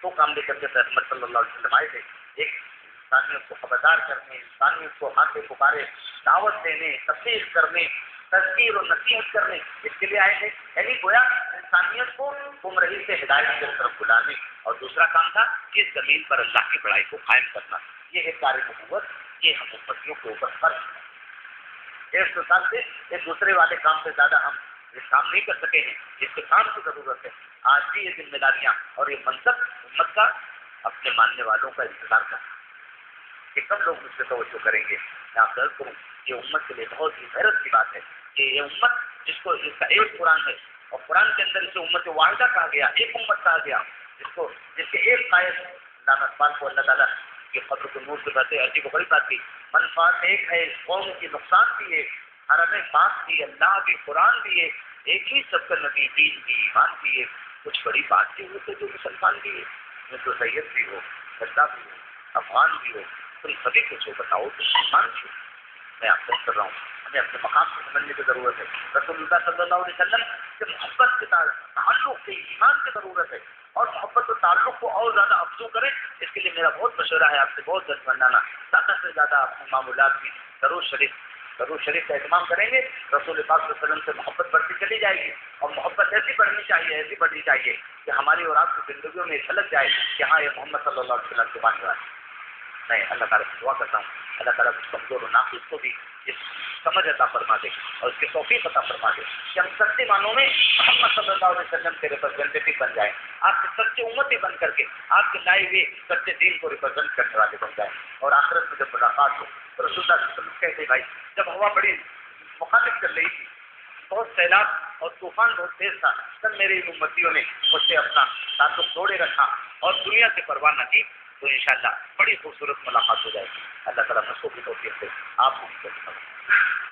S1: تو کام لے کر کے محمد صلی اللہ علیہ وسلم آئے تھے، ایک انسانیت کو خبردار کرنے، انسانیت کو ہاتھ پکارے، دعوت دینے، تفسیر کرنے، تذکیر اور نصیحت کرنے، اس کے لیے آئے تھے. یعنی گویا انسانیت کو گمراہی سے ہدایت کی طرف بلانے. اور دوسرا کام تھا کہ اس زمین پر اللہ کی بڑائی کو قائم کرنا. یہ ہے کار نبوت، یہ ہم امتیوں کے اوپر فرض ہے. 150 سال سے ایک دوسرے والے کام سے زیادہ ہم یہ کام نہیں کر سکے ہیں. اس کے کام کی ضرورت ہے. آج بھی یہ ذمہ داریاں اور یہ منصب امت کا اپنے ماننے والوں کا انتظار کرنا کہ کم لوگ مجھ سے توجہ کریں گے. میں آپ درد کروں یہ امت کے لیے بہت ہی حیرت کی بات ہے کہ یہ امت جس کا ایک قرآن ہے اور قرآن کے اندر اسے امت واحدہ کہا گیا، ایک امت کہا گیا، جس کے ایک قائد علامہ اقبال کو اللہ تعالیٰ کی قبر کو نور سے بہتے عرضی کو بڑی بات کی. منفعت ایک ہے قوم کی نقصان بھی ہے، حرم پاک بھی اللہ بھی قرآن بھی ہے، ایک ہی سب کا نبی دین بھی ایمان بھی ہے. کچھ بڑی بات بھی ہوتے جو مسلمان بھی ہے، میں تو سید بھی ہو، سدا بھی ہو، افغان بھی ہو، تم سبھی کچھ ہو، بتاؤ تو مسلمان بھی ہو. میں آپ سے کر رہا ہوں ہمیں اپنے مقام کو سمجھنے کی ضرورت ہے. رسول اللہ صلی اللہ علیہ وسلم سے محبت کے تعلق سے ایمان کی ضرورت ہے اور محبت و تعلق کو اور زیادہ افزوں کریں. اس کے لیے میرا بہت مشورہ ہے آپ سے، بہت دستمندانہ، زیادہ سے زیادہ اپنے معمولات میں درود شریف کا اہتمام کریں گے. رسول پاک صلی اللہ علیہ وسلم سے محبت بڑھتی چلی جائے گی اور محبت ایسی بڑھنی چاہیے کہ ہماری اور آپ کی زندگیوں میں جھلک جائے کہ ہاں یہ محمد صلی اللہ علیہ وسلم کے ماننے والے. میں اللہ تعالیٰ سے دعا کرتا ہوں اللہ تعالیٰ اس کمزور و ناقص کو بھی اس سمجھ عطا فرما دے اور اس کے توفیق عطا فرما دے کہ ہم سچے معنوں میں محمد صلی اللہ علیہ وسلم کے ریپرزینٹیٹو بن جائیں، آپ کے سچے امتی بن کر کے آپ کے لائے ہوئے سچے دین کو ریپرزینٹ کرنے والے بن جائیں. اور آخرت میں جب ملاقات ہو تو رسول اللہ صلی اللہ علیہ وسلم کہتے بھائی جب ہوا بڑی مخالف چل رہی تھی، بہت سیلاب اور طوفان بہت تیز تھا، تب میرے ان امتیوں نے مجھ سے اپنا تعلق توڑے رکھا اور دنیا سے پرواہ نہ کی تو انشاءاللہ بڑی خوبصورت ملاقات ہو جائے گی. اللہ تعالیٰ مجھ کو بھی توفیق دے، آپ کو بھی توفیق دے.